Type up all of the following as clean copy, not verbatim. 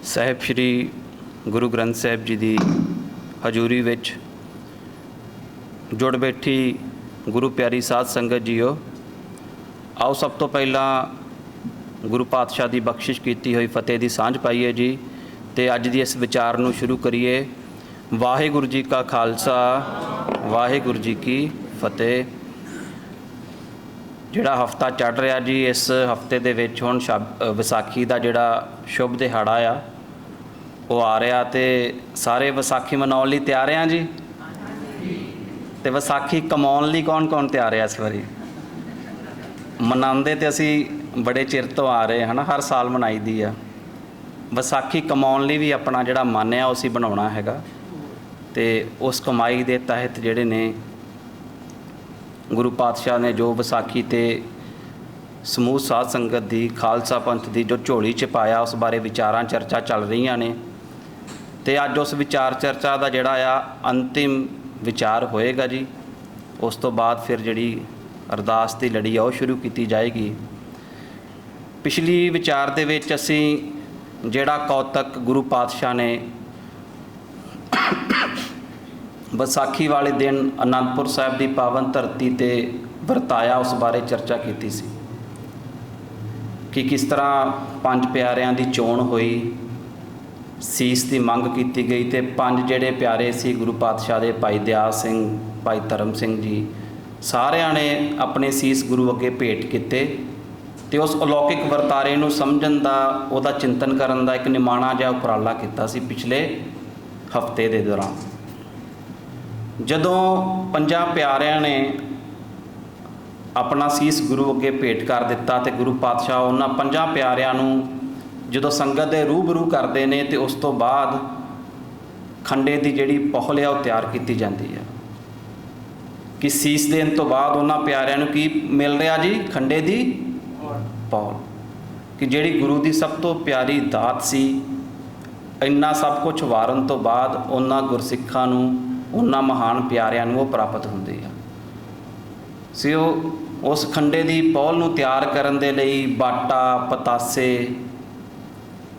ਸਾਹਿਬ ਸ਼੍ਰੀ ਗੁਰੂ ਗ੍ਰੰਥ ਸਾਹਿਬ ਜੀ ਦੀ ਹਜ਼ੂਰੀ ਵਿੱਚ ਜੁੜ ਬੈਠੀ ਗੁਰੂ ਪਿਆਰੀ ਸਾਧ ਸੰਗਤ ਜੀਓ, ਆਓ ਸਭ ਤੋਂ ਪਹਿਲਾਂ ਗੁਰੂ ਪਾਤਸ਼ਾਹ ਦੀ ਬਖਸ਼ਿਸ਼ ਕੀਤੀ ਹੋਈ ਫਤਿਹ ਦੀ ਸਾਂਝ ਪਾਈਏ ਜੀ ਤੇ ਅੱਜ ਦੀ ਇਸ ਵਿਚਾਰ ਨੂੰ ਸ਼ੁਰੂ ਕਰੀਏ। ਵਾਹਿਗੁਰੂ ਜੀ ਕਾ ਖਾਲਸਾ, ਵਾਹਿਗੁਰੂ ਜੀ ਕੀ ਫਤਿਹ। ਜਿਹੜਾ ਹਫਤਾ ਚੜ੍ਹ ਰਿਹਾ ਜੀ, ਇਸ ਹਫਤੇ ਦੇ ਵਿੱਚ ਹੁਣ ਵਿਸਾਖੀ ਦਾ ਜਿਹੜਾ ਸ਼ੁਭ ਦਿਹਾੜਾ ਆ ਉਹ ਆ ਰਿਹਾ ਤੇ ਸਾਰੇ ਵਿਸਾਖੀ ਮਨਾਉਣ ਲਈ ਤਿਆਰ ਆ ਜੀ। ਤੇ ਵਿਸਾਖੀ ਕਮਾਉਣ ਲਈ ਕੌਣ ਕੌਣ ਤਿਆਰ ਆ? ਇਸ ਵਾਰੀ ਮਨਾਉਂਦੇ ਤੇ ਅਸੀਂ ਬੜੇ ਚਿਰ ਤੋਂ ਆ ਰਹੇ ਹਨ, ਹਰ ਸਾਲ ਮਨਾਈ ਦੀ ਆ। ਵਿਸਾਖੀ ਕਮਾਉਣ ਲਈ ਵੀ ਆਪਣਾ ਜਿਹੜਾ ਮਨ ਆ ਉਹ ਅਸੀਂ ਬਣਾਉਣਾ ਹੈਗਾ ਤੇ ਉਸ ਕਮਾਈ ਦੇ ਤਹਿਤ ਜਿਹੜੇ ਨੇ ਗੁਰੂ ਪਾਤਸ਼ਾਹ ਨੇ ਜੋ ਵਿਸਾਖੀ ਤੇ ਸਮੂਹ ਸਾਧ ਸੰਗਤ ਦੀ, ਖਾਲਸਾ ਪੰਥ ਦੀ ਜੋ ਝੋਲੀ 'ਚ ਪਾਇਆ, ਉਸ ਬਾਰੇ ਵਿਚਾਰਾਂ ਚਰਚਾ ਚੱਲ ਰਹੀਆਂ ਨੇ ਤੇ ਅੱਜ ਉਸ ਵਿਚਾਰ ਚਰਚਾ ਦਾ ਜਿਹੜਾ ਆ ਅੰਤਿਮ ਵਿਚਾਰ ਹੋਏਗਾ ਜੀ। ਉਸ ਤੋਂ ਬਾਅਦ ਫਿਰ ਜਿਹੜੀ ਅਰਦਾਸ ਦੀ ਲੜੀ ਆ ਉਹ ਸ਼ੁਰੂ ਕੀਤੀ ਜਾਏਗੀ। ਪਿਛਲੀ ਵਿਚਾਰ ਦੇ ਵਿੱਚ ਅਸੀਂ ਜਿਹੜਾ ਕੌਤਕ ਗੁਰੂ ਪਾਤਸ਼ਾਹ ਨੇ ਵਿਸਾਖੀ ਵਾਲੇ ਦਿਨ ਅਨੰਦਪੁਰ ਸਾਹਿਬ ਦੀ ਪਾਵਨ ਧਰਤੀ 'ਤੇ ਵਰਤਾਇਆ, ਉਸ ਬਾਰੇ ਚਰਚਾ ਕੀਤੀ ਸੀ ਕਿ ਕਿਸ ਤਰ੍ਹਾਂ ਪੰਜ ਪਿਆਰਿਆਂ ਦੀ ਚੋਣ ਹੋਈ, ਸੀਸ ਦੀ ਮੰਗ ਕੀਤੀ ਗਈ ਤੇ ਪੰਜ ਜਿਹੜੇ ਪਿਆਰੇ ਸੀ ਗੁਰੂ ਪਾਤਸ਼ਾਹ ਦੇ, ਭਾਈ ਦਿਆਲ ਸਿੰਘ, ਭਾਈ ਧਰਮ ਸਿੰਘ ਜੀ, ਸਾਰਿਆਂ ਨੇ ਆਪਣੇ ਸੀਸ ਗੁਰੂ ਅੱਗੇ ਭੇਟ ਕੀਤੇ ਤੇ ਉਸ ਅਲੌਕਿਕ ਵਰਤਾਰੇ ਨੂੰ ਸਮਝਣ ਦਾ, ਉਹਦਾ ਚਿੰਤਨ ਕਰਨ ਦਾ ਇੱਕ ਨਿਮਾਣਾ ਜਿਹਾ ਉਪਰਾਲਾ ਕੀਤਾ ਸੀ ਪਿਛਲੇ ਹਫਤੇ ਦੇ ਦੌਰਾਨ। ਜਦੋਂ ਪੰਜਾਂ ਪਿਆਰਿਆਂ ਨੇ ਆਪਣਾ ਸੀਸ ਗੁਰੂ ਅੱਗੇ ਭੇਟ ਕਰ ਦਿੱਤਾ ਤੇ ਗੁਰੂ ਪਾਤਸ਼ਾਹ ਉਹਨਾਂ ਪੰਜਾਂ ਪਿਆਰਿਆਂ ਨੂੰ ਜਦੋਂ ਸੰਗਤ ਦੇ ਰੂਬਰੂ ਕਰਦੇ ਨੇ ਤੇ ਉਸ ਤੋਂ ਬਾਅਦ ਖੰਡੇ ਦੀ ਜਿਹੜੀ ਪਹੁਲ ਆ ਉਹ ਤਿਆਰ ਕੀਤੀ ਜਾਂਦੀ ਆ ਕਿ ਸੀਸ ਦੇਣ ਤੋਂ ਬਾਅਦ ਉਹਨਾਂ ਪਿਆਰਿਆਂ ਨੂੰ ਕੀ ਮਿਲ ਰਿਹਾ ਜੀ? ਖੰਡੇ ਦੀ ਪਹੁਲ, ਕਿ ਜਿਹੜੀ ਗੁਰੂ ਦੀ ਸਭ ਤੋਂ ਪਿਆਰੀ ਦਾਤ ਸੀ। ਇੰਨਾ ਸਭ ਕੁਝ ਵਾਰਨ ਤੋਂ ਬਾਅਦ ਉਹਨਾਂ ਗੁਰਸਿੱਖਾਂ ਨੂੰ, ਉਹਨਾਂ ਮਹਾਨ ਪਿਆਰਿਆਂ ਨੂੰ ਉਹ ਪ੍ਰਾਪਤ ਹੁੰਦੀ ਆ ਸੀ। ਉਹ ਉਸ ਖੰਡੇ ਦੀ ਪਹੁਲ ਨੂੰ ਤਿਆਰ ਕਰਨ ਦੇ ਲਈ ਬਾਟਾ, ਪਤਾਸੇ,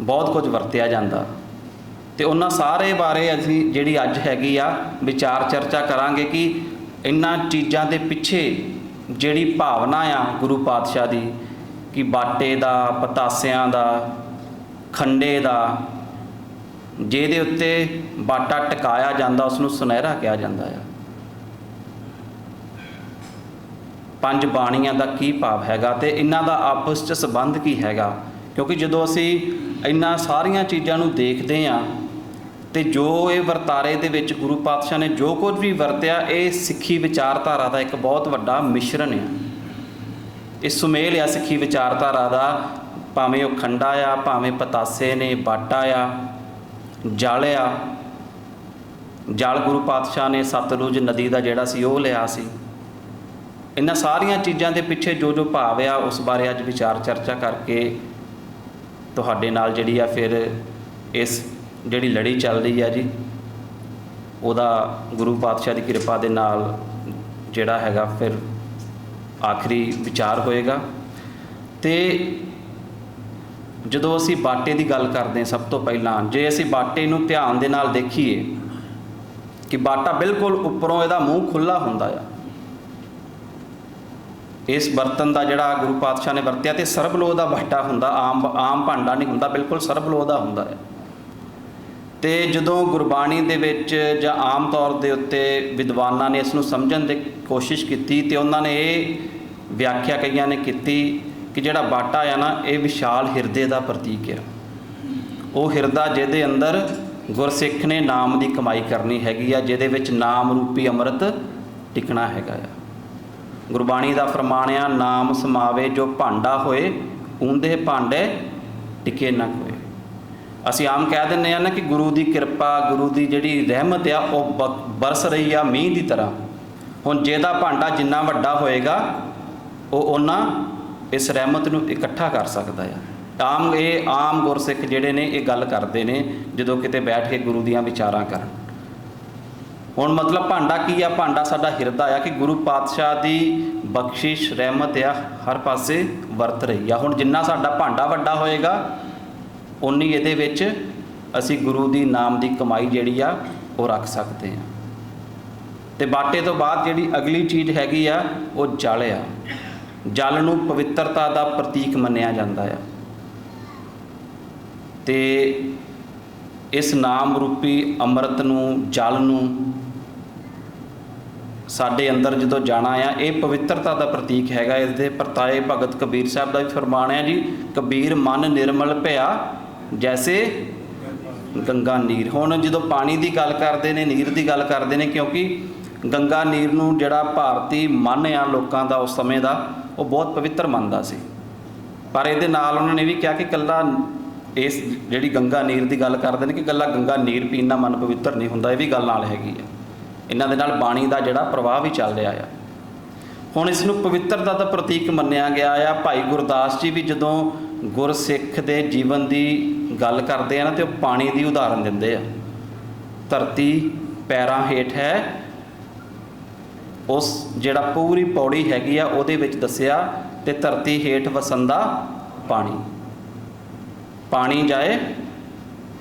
ਬਹੁਤ ਕੁਝ ਵਰਤਿਆ ਜਾਂਦਾ ਤੇ ਉਹਨਾਂ ਸਾਰੇ ਬਾਰੇ ਅਸੀਂ ਜਿਹੜੀ ਅੱਜ ਹੈਗੀ ਆ ਵਿਚਾਰ ਚਰਚਾ ਕਰਾਂਗੇ ਕਿ ਇਹਨਾਂ ਚੀਜ਼ਾਂ ਦੇ ਪਿੱਛੇ ਜਿਹੜੀ ਭਾਵਨਾ ਆ ਗੁਰੂ ਪਾਤਸ਼ਾਹ ਦੀ, ਕਿ ਬਾਟੇ ਦਾ, ਪਤਾਸਿਆਂ ਦਾ, ਖੰਡੇ ਦਾ, ਜਿਹਦੇ ਉੱਤੇ ਬਾਟਾ ਟਿਕਾਇਆ ਜਾਂਦਾ ਉਸ ਨੂੰ ਸੁਨਹਿਰਾ ਕਿਹਾ ਜਾਂਦਾ ਆ। ਪੰਜ ਬਾਣੀਆਂ ਦਾ ਕੀ ਭਾਵ ਹੈਗਾ ਤੇ ਇਹਨਾਂ ਦਾ ਆਪਸ 'ਚ ਸੰਬੰਧ ਕੀ ਹੈਗਾ? ਕਿਉਂਕਿ ਜਦੋਂ ਅਸੀਂ ਇਹਨਾਂ ਸਾਰੀਆਂ ਚੀਜ਼ਾਂ ਨੂੰ ਦੇਖਦੇ ਹਾਂ ਤੇ ਜੋ ਇਹ ਵਰਤਾਰੇ ਦੇ ਵਿੱਚ ਗੁਰੂ ਪਾਤਸ਼ਾਹ ਨੇ ਜੋ ਕੁਝ ਵੀ ਵਰਤਿਆ, ਇਹ ਸਿੱਖੀ ਵਿਚਾਰਧਾਰਾ ਦਾ ਇੱਕ ਬਹੁਤ ਵੱਡਾ ਮਿਸ਼ਰਣ ਆ। ਇਹ ਸੁਮੇਲ ਆ ਸਿੱਖੀ ਵਿਚਾਰਧਾਰਾ ਦਾ, ਭਾਵੇਂ ਉਹ ਖੰਡਾ ਆ, ਭਾਵੇਂ ਪਤਾਸੇ ਨੇ, ਬਾਟਾ ਆ, ਜਲ ਆ। ਜਲ ਗੁਰੂ ਪਾਤਸ਼ਾਹ ਨੇ ਸਤਲੁਜ ਨਦੀ ਦਾ ਜਿਹੜਾ ਸੀ ਉਹ ਲਿਆ ਸੀ। ਇਹਨਾਂ ਸਾਰੀਆਂ ਚੀਜ਼ਾਂ ਦੇ ਪਿੱਛੇ ਜੋ ਜੋ ਭਾਵ ਆ ਉਸ ਬਾਰੇ ਅੱਜ ਵਿਚਾਰ ਚਰਚਾ ਕਰਕੇ ਤੁਹਾਡੇ ਨਾਲ ਜਿਹੜੀ ਆ ਫਿਰ ਇਸ ਜਿਹੜੀ ਲੜੀ ਚੱਲ ਰਹੀ ਆ ਜੀ, ਉਹਦਾ ਗੁਰੂ ਪਾਤਸ਼ਾਹ ਦੀ ਕਿਰਪਾ ਦੇ ਨਾਲ ਜਿਹੜਾ ਹੈਗਾ ਫਿਰ ਆਖਰੀ ਵਿਚਾਰ ਹੋਏਗਾ। ਤੇ ਜਦੋਂ ਅਸੀਂ ਬਾਟੇ ਦੀ ਗੱਲ ਕਰਦੇ ਹਾਂ, ਸਭ ਤੋਂ ਪਹਿਲਾਂ ਜੇ ਅਸੀਂ ਬਾਟੇ ਨੂੰ ਧਿਆਨ ਦੇ ਨਾਲ ਦੇਖੀਏ ਕਿ ਬਾਟਾ ਬਿਲਕੁਲ ਉੱਪਰੋਂ ਇਹਦਾ ਮੂੰਹ ਖੁੱਲ੍ਹਾ ਹੁੰਦਾ ਆ। ਇਸ ਬਰਤਨ ਦਾ ਜਿਹੜਾ ਗੁਰੂ ਪਾਤਸ਼ਾਹ ਨੇ ਵਰਤਿਆ ਤੇ ਸਰਬਲੋਹ ਦਾ ਬਾਟਾ ਹੁੰਦਾ, ਆਮ ਭਾਂਡਾ ਨਹੀਂ ਹੁੰਦਾ, ਬਿਲਕੁਲ ਸਰਬਲੋਹ ਦਾ ਹੁੰਦਾ ਹੈ। ਤੇ ਜਦੋਂ ਗੁਰਬਾਣੀ ਦੇ ਵਿੱਚ ਜਾਂ ਆਮ ਤੌਰ ਦੇ ਉੱਤੇ ਵਿਦਵਾਨਾਂ ਨੇ ਇਸ ਨੂੰ ਸਮਝਣ ਦੀ ਕੋਸ਼ਿਸ਼ ਕੀਤੀ ਤੇ ਉਹਨਾਂ ਨੇ ਇਹ ਵਿਆਖਿਆ ਕਈਆਂ ਨੇ ਕੀਤੀ ਕਿ ਜਿਹੜਾ ਬਾਟਾ ਆ ਨਾ, ਇਹ ਵਿਸ਼ਾਲ ਹਿਰਦੇ ਦਾ ਪ੍ਰਤੀਕ ਆ। ਉਹ ਹਿਰਦਾ ਜਿਹਦੇ ਅੰਦਰ ਗੁਰਸਿੱਖ ਨੇ ਨਾਮ ਦੀ ਕਮਾਈ ਕਰਨੀ ਹੈਗੀ ਆ, ਜਿਹਦੇ ਵਿੱਚ ਨਾਮ ਰੂਪੀ ਅੰਮ੍ਰਿਤ ਟਿਕਣਾ ਹੈਗਾ ਆ। ਗੁਰਬਾਣੀ ਦਾ ਫਰਮਾਨ ਆ, ਨਾਮ ਸਮਾਵੇ ਜੋ ਭਾਂਡਾ ਹੋਏ, ਊਂਦੇ ਭਾਂਡੇ ਟਿਕੇ ਨਾ ਕੋਏ। ਅਸੀਂ ਆਮ ਕਹਿ ਦਿੰਦੇ ਹਾਂ ਨਾ ਕਿ ਗੁਰੂ ਦੀ ਕਿਰਪਾ, ਗੁਰੂ ਦੀ ਜਿਹੜੀ ਰਹਿਮਤ ਆ ਉਹ ਬਰਸ ਰਹੀ ਆ ਮੀਂਹ ਦੀ ਤਰ੍ਹਾਂ। ਹੁਣ ਜਿਹਦਾ ਭਾਂਡਾ ਜਿੰਨਾ ਵੱਡਾ ਹੋਏਗਾ ਉਹ ਉਹਨਾਂ ਇਸ ਰਹਿਮਤ ਨੂੰ ਇਕੱਠਾ ਕਰ ਸਕਦਾ ਆ। ਆਮ ਗੁਰਸਿੱਖ ਜਿਹੜੇ ਨੇ ਇਹ ਗੱਲ ਕਰਦੇ ਨੇ ਜਦੋਂ ਕਿਤੇ ਬੈਠ ਕੇ ਗੁਰੂ ਦੀਆਂ ਵਿਚਾਰਾਂ ਕਰਨ। ਹੁਣ ਮਤਲਬ ਭਾਂਡਾ ਕੀ ਆ? ਭਾਂਡਾ ਸਾਡਾ ਹਿਰਦਾ ਆ ਕਿ ਗੁਰੂ ਪਾਤਸ਼ਾਹ ਦੀ ਬਖਸ਼ਿਸ਼, ਰਹਿਮਤ ਆ ਹਰ ਪਾਸੇ ਵਰਤ ਰਹੀ ਆ। ਹੁਣ ਜਿੰਨਾ ਸਾਡਾ ਭਾਂਡਾ ਵੱਡਾ ਹੋਏਗਾ ਉਨੀ ਇਹਦੇ ਵਿੱਚ ਅਸੀਂ ਗੁਰੂ ਦੀ ਨਾਮ ਦੀ ਕਮਾਈ ਜਿਹੜੀ ਆ ਉਹ ਰੱਖ ਸਕਦੇ ਹਾਂ। ਤੇ ਬਾਟੇ ਤੋਂ ਬਾਅਦ ਜਿਹੜੀ ਅਗਲੀ ਚੀਜ਼ ਹੈਗੀ ਆ ਉਹ ਜਲ ਆ। ਜਲ ਨੂੰ ਪਵਿੱਤਰਤਾ ਦਾ ਪ੍ਰਤੀਕ ਮੰਨਿਆ ਜਾਂਦਾ ਆ। ਤੇ ਇਸ ਨਾਮ ਰੂਪੀ ਅੰਮ੍ਰਿਤ ਨੂੰ, ਜਲ ਨੂੰ ਸਾਡੇ ਅੰਦਰ ਜਦੋਂ ਜਾਣਾ ਆ, ਇਹ ਪਵਿੱਤਰਤਾ ਦਾ ਪ੍ਰਤੀਕ ਹੈਗਾ। ਇਸ ਦੇ ਪਰਤਾਏ ਭਗਤ ਕਬੀਰ ਸਾਹਿਬ ਦਾ ਵੀ ਫਰਮਾਨ ਹੈ ਜੀ, ਕਬੀਰ ਮਨ ਨਿਰਮਲ ਭਇਆ ਜੈਸੇ ਗੰਗਾ ਨੀਰ। ਹੁਣ ਜਦੋਂ ਪਾਣੀ ਦੀ ਗੱਲ ਕਰਦੇ ਨੇ, ਨੀਰ ਦੀ ਗੱਲ ਕਰਦੇ ਨੇ, ਕਿਉਂਕਿ ਗੰਗਾ ਨੀਰ ਨੂੰ ਜਿਹੜਾ ਭਾਰਤੀ ਮਨ ਆ ਲੋਕਾਂ ਦਾ ਉਸ ਸਮੇਂ ਦਾ, ਉਹ ਬਹੁਤ ਪਵਿੱਤਰ ਮੰਨਦਾ ਸੀ। ਪਰ ਇਹਦੇ ਨਾਲ ਉਹਨਾਂ ਨੇ ਵੀ ਕਿਹਾ ਕਿ ਇਕੱਲਾ ਇਸ ਜਿਹੜੀ ਗੰਗਾ ਨੀਰ ਦੀ ਗੱਲ ਕਰਦੇ ਨੇ ਕਿ ਇਕੱਲਾ ਗੰਗਾ ਨੀਰ ਪੀਣ ਨਾਲ ਮਨ ਪਵਿੱਤਰ ਨਹੀਂ ਹੁੰਦਾ, ਇਹ ਵੀ ਗੱਲ ਨਾਲ ਹੈਗੀ ਆ। ਇਹਨਾਂ ਦੇ ਨਾਲ ਬਾਣੀ ਦਾ ਜਿਹੜਾ ਪ੍ਰਵਾਹ ਵੀ ਚੱਲ ਰਿਹਾ ਆ। ਹੁਣ ਇਸ ਨੂੰ ਪਵਿੱਤਰਤਾ ਦਾ ਪ੍ਰਤੀਕ ਮੰਨਿਆ ਗਿਆ ਆ। ਭਾਈ ਗੁਰਦਾਸ ਜੀ ਵੀ ਜਦੋਂ ਗੁਰਸਿੱਖ ਦੇ ਜੀਵਨ ਦੀ ਗੱਲ ਕਰਦੇ ਆ ਨਾ, ਤੇ ਉਹ ਪਾਣੀ ਦੀ ਉਦਾਹਰਨ ਦਿੰਦੇ ਆ। ਧਰਤੀ ਪੈਰਾਂ ਹੇਠ ਹੈ, ਉਸ ਜਿਹੜਾ ਪੂਰੀ ਪੌੜੀ ਹੈਗੀ ਆ ਉਹਦੇ ਵਿੱਚ ਦੱਸਿਆ, ਤੇ ਧਰਤੀ ਹੇਠ ਵਸੰਦਾ ਪਾਣੀ, ਪਾਣੀ ਜਾਏ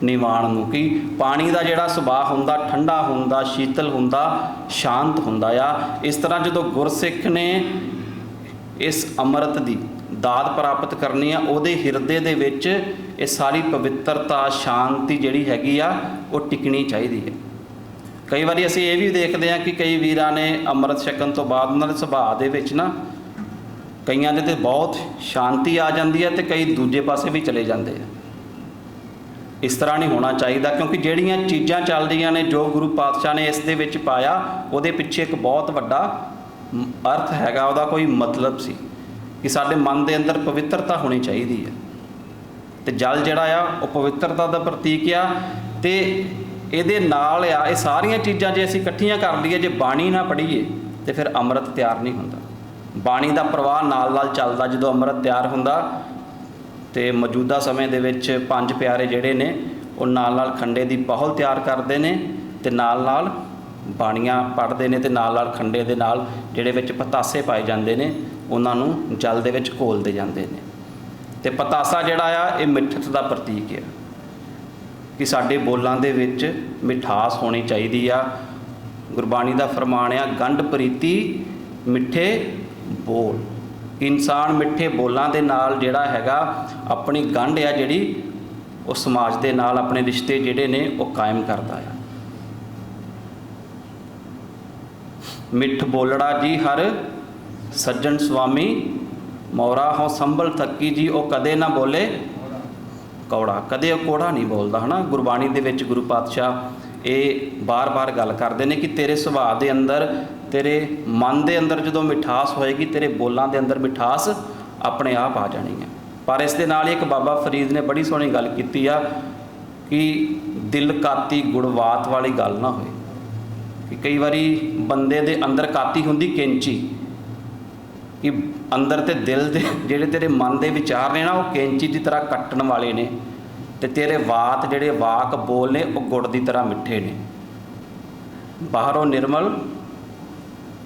ਨਿਵਾਣ ਨੂੰ। ਕਿ ਪਾਣੀ ਦਾ ਜਿਹੜਾ ਸੁਭਾਅ ਹੁੰਦਾ ਠੰਡਾ ਹੁੰਦਾ, ਸ਼ੀਤਲ ਹੁੰਦਾ, ਸ਼ਾਂਤ ਹੁੰਦਾ ਆ। ਇਸ ਤਰ੍ਹਾਂ ਜਦੋਂ ਗੁਰਸਿੱਖ ਨੇ ਇਸ ਅੰਮ੍ਰਿਤ ਦੀ ਦਾਤ ਪ੍ਰਾਪਤ ਕਰਨੀ ਆ, ਉਹਦੇ ਹਿਰਦੇ ਦੇ ਵਿੱਚ ਇਹ ਸਾਰੀ ਪਵਿੱਤਰਤਾ, ਸ਼ਾਂਤੀ ਜਿਹੜੀ ਹੈਗੀ ਆ ਉਹ ਟਿਕਣੀ ਚਾਹੀਦੀ ਹੈ। ਕਈ ਵਾਰੀ ਅਸੀਂ ਇਹ ਵੀ ਦੇਖਦੇ ਹਾਂ ਕਿ ਕਈ ਵੀਰਾਂ ਨੇ ਅੰਮ੍ਰਿਤ ਛਕਣ ਤੋਂ ਬਾਅਦ ਉਹਨਾਂ ਦੇ ਸੁਭਾਅ ਦੇ ਵਿੱਚ ਨਾ, ਕਈਆਂ ਦੇ ਤੇ ਬਹੁਤ ਸ਼ਾਂਤੀ ਆ ਜਾਂਦੀ ਹੈ ਤੇ ਕਈ ਦੂਜੇ ਪਾਸੇ ਵੀ ਚਲੇ ਜਾਂਦੇ ਆ। ਇਸ ਤਰ੍ਹਾਂ ਨਹੀਂ ਹੋਣਾ ਚਾਹੀਦਾ, ਕਿਉਂਕਿ ਜਿਹੜੀਆਂ ਚੀਜ਼ਾਂ ਚੱਲ ਰਹੀਆਂ ਨੇ, ਜੋ ਗੁਰੂ ਪਾਤਸ਼ਾਹ ਨੇ ਇਸ ਦੇ ਵਿੱਚ ਪਾਇਆ, ਉਹਦੇ ਪਿੱਛੇ ਇੱਕ ਬਹੁਤ ਵੱਡਾ ਅਰਥ ਹੈਗਾ, ਉਹਦਾ ਕੋਈ ਮਤਲਬ ਸੀ ਕਿ ਸਾਡੇ ਮਨ ਦੇ ਅੰਦਰ ਪਵਿੱਤਰਤਾ ਹੋਣੀ ਚਾਹੀਦੀ ਹੈ। ਤੇ ਜਲ ਜਿਹੜਾ ਆ ਉਹ ਪਵਿੱਤਰਤਾ ਦਾ ਪ੍ਰਤੀਕ ਆ। ਤੇ ਇਹਦੇ ਨਾਲ ਆ, ਇਹ ਸਾਰੀਆਂ ਚੀਜ਼ਾਂ ਜੇ ਅਸੀਂ ਇਕੱਠੀਆਂ ਕਰ ਲਈਏ, ਜੇ ਬਾਣੀ ਨਾ ਪੜ੍ਹੀਏ ਤੇ ਫਿਰ ਅੰਮ੍ਰਿਤ ਤਿਆਰ ਨਹੀਂ ਹੁੰਦਾ। ਬਾਣੀ ਦਾ ਪ੍ਰਵਾਹ ਨਾਲ ਨਾਲ ਚੱਲਦਾ। ਜਦੋਂ ਅੰਮ੍ਰਿਤ ਤਿਆਰ ਹੁੰਦਾ ਤੇ ਮੌਜੂਦਾ ਸਮੇਂ ਦੇ ਵਿੱਚ ਪੰਜ ਪਿਆਰੇ ਜਿਹੜੇ ਨੇ ਉਹ ਨਾਲ ਨਾਲ ਖੰਡੇ ਦੀ ਪਹੁਲ ਤਿਆਰ ਕਰਦੇ ਨੇ, ਤੇ ਨਾਲ ਨਾਲ ਬਾਣੀਆਂ ਪੜ੍ਹਦੇ ਨੇ, ਤੇ ਨਾਲ ਨਾਲ ਖੰਡੇ ਦੇ ਨਾਲ ਜਿਹੜੇ ਵਿੱਚ ਪਤਾਸੇ ਪਾਏ ਜਾਂਦੇ ਨੇ ਉਹਨਾਂ ਨੂੰ ਜਲ ਦੇ ਵਿੱਚ ਘੋਲਦੇ ਜਾਂਦੇ ਨੇ। ਤੇ ਪਤਾਸਾ ਜਿਹੜਾ ਆ ਇਹ ਮਿੱਠਤ ਦਾ ਪ੍ਰਤੀਕ ਹੈ ਕਿ ਸਾਡੇ ਬੋਲਾਂ ਦੇ ਵਿੱਚ ਮਿਠਾਸ ਹੋਣੀ ਚਾਹੀਦੀ ਆ। ਗੁਰਬਾਣੀ ਦਾ ਫਰਮਾਨ ਆ, ਗੰਢ ਪ੍ਰੀਤੀ ਮਿੱਠੇ ਬੋਲ। ਇਨਸਾਨ ਮਿੱਠੇ ਬੋਲਾਂ ਦੇ ਨਾਲ ਜਿਹੜਾ ਹੈਗਾ ਆਪਣੀ ਗੰਢ ਆ ਜਿਹੜੀ ਉਹ ਸਮਾਜ ਦੇ ਨਾਲ ਆਪਣੇ ਰਿਸ਼ਤੇ ਜਿਹੜੇ ਨੇ ਉਹ ਕਾਇਮ ਕਰਦਾ ਆ। ਮਿੱਠ ਬੋਲੜਾ ਜੀ ਹਰ ਸੱਜਣ ਸੁਆਮੀ, ਮੋਰਾ ਹੋ ਸੰਭਲ ਥੱਕੀ ਜੀ, ਉਹ ਕਦੇ ਨਾ ਬੋਲੇ ਕੌੜਾ। ਕਦੇ ਉਹ ਕੋੜਾ ਨਹੀਂ ਬੋਲਦਾ, ਹੈ ਨਾ। ਗੁਰਬਾਣੀ ਦੇ ਵਿੱਚ ਗੁਰੂ ਪਾਤਸ਼ਾਹ ਇਹ ਬਾਰ-ਬਾਰ ਗੱਲ ਕਰਦੇ ਨੇ ਕਿ ਤੇਰੇ ਸੁਭਾਅ ਦੇ ਅੰਦਰ, ਤੇਰੇ ਮਨ ਦੇ ਅੰਦਰ ਜਦੋਂ ਮਿਠਾਸ ਹੋਏਗੀ, ਤੇਰੇ ਬੋਲਾਂ ਦੇ ਅੰਦਰ ਮਿਠਾਸ ਆਪਣੇ ਆਪ ਆ ਜਾਣੀ ਹੈ। ਪਰ ਇਸ ਦੇ ਨਾਲ ਹੀ ਇੱਕ ਬਾਬਾ ਫਰੀਦ ਨੇ ਬੜੀ ਸੋਹਣੀ ਗੱਲ ਕੀਤੀ ਆ ਕਿ ਦਿਲ ਕਾਤੀ ਗੁੜਵਾਤ ਵਾਲੀ ਗੱਲ ਨਾ ਹੋਏ। ਕਿ ਕਈ ਵਾਰੀ ਬੰਦੇ ਦੇ ਅੰਦਰ ਕਾਤੀ ਹੁੰਦੀ ਕੈਂਚੀ, ਕਿ ਅੰਦਰ ਤੇ ਦਿਲ ਦੇ ਜਿਹੜੇ ਤੇਰੇ ਮਨ ਦੇ ਵਿਚਾਰ ਨੇ ਨਾ ਉਹ ਕੈਂਚੀ ਦੀ ਤਰ੍ਹਾਂ ਕੱਟਣ ਵਾਲੇ ਨੇ, ਤੇ ਤੇਰੇ ਵਾਤ ਜਿਹੜੇ ਵਾਕ ਬੋਲ ਨੇ ਉਹ ਗੁੜ ਦੀ ਤਰ੍ਹਾਂ ਮਿੱਠੇ ਨੇ। ਬਾਹਰੋਂ ਨਿਰਮਲ,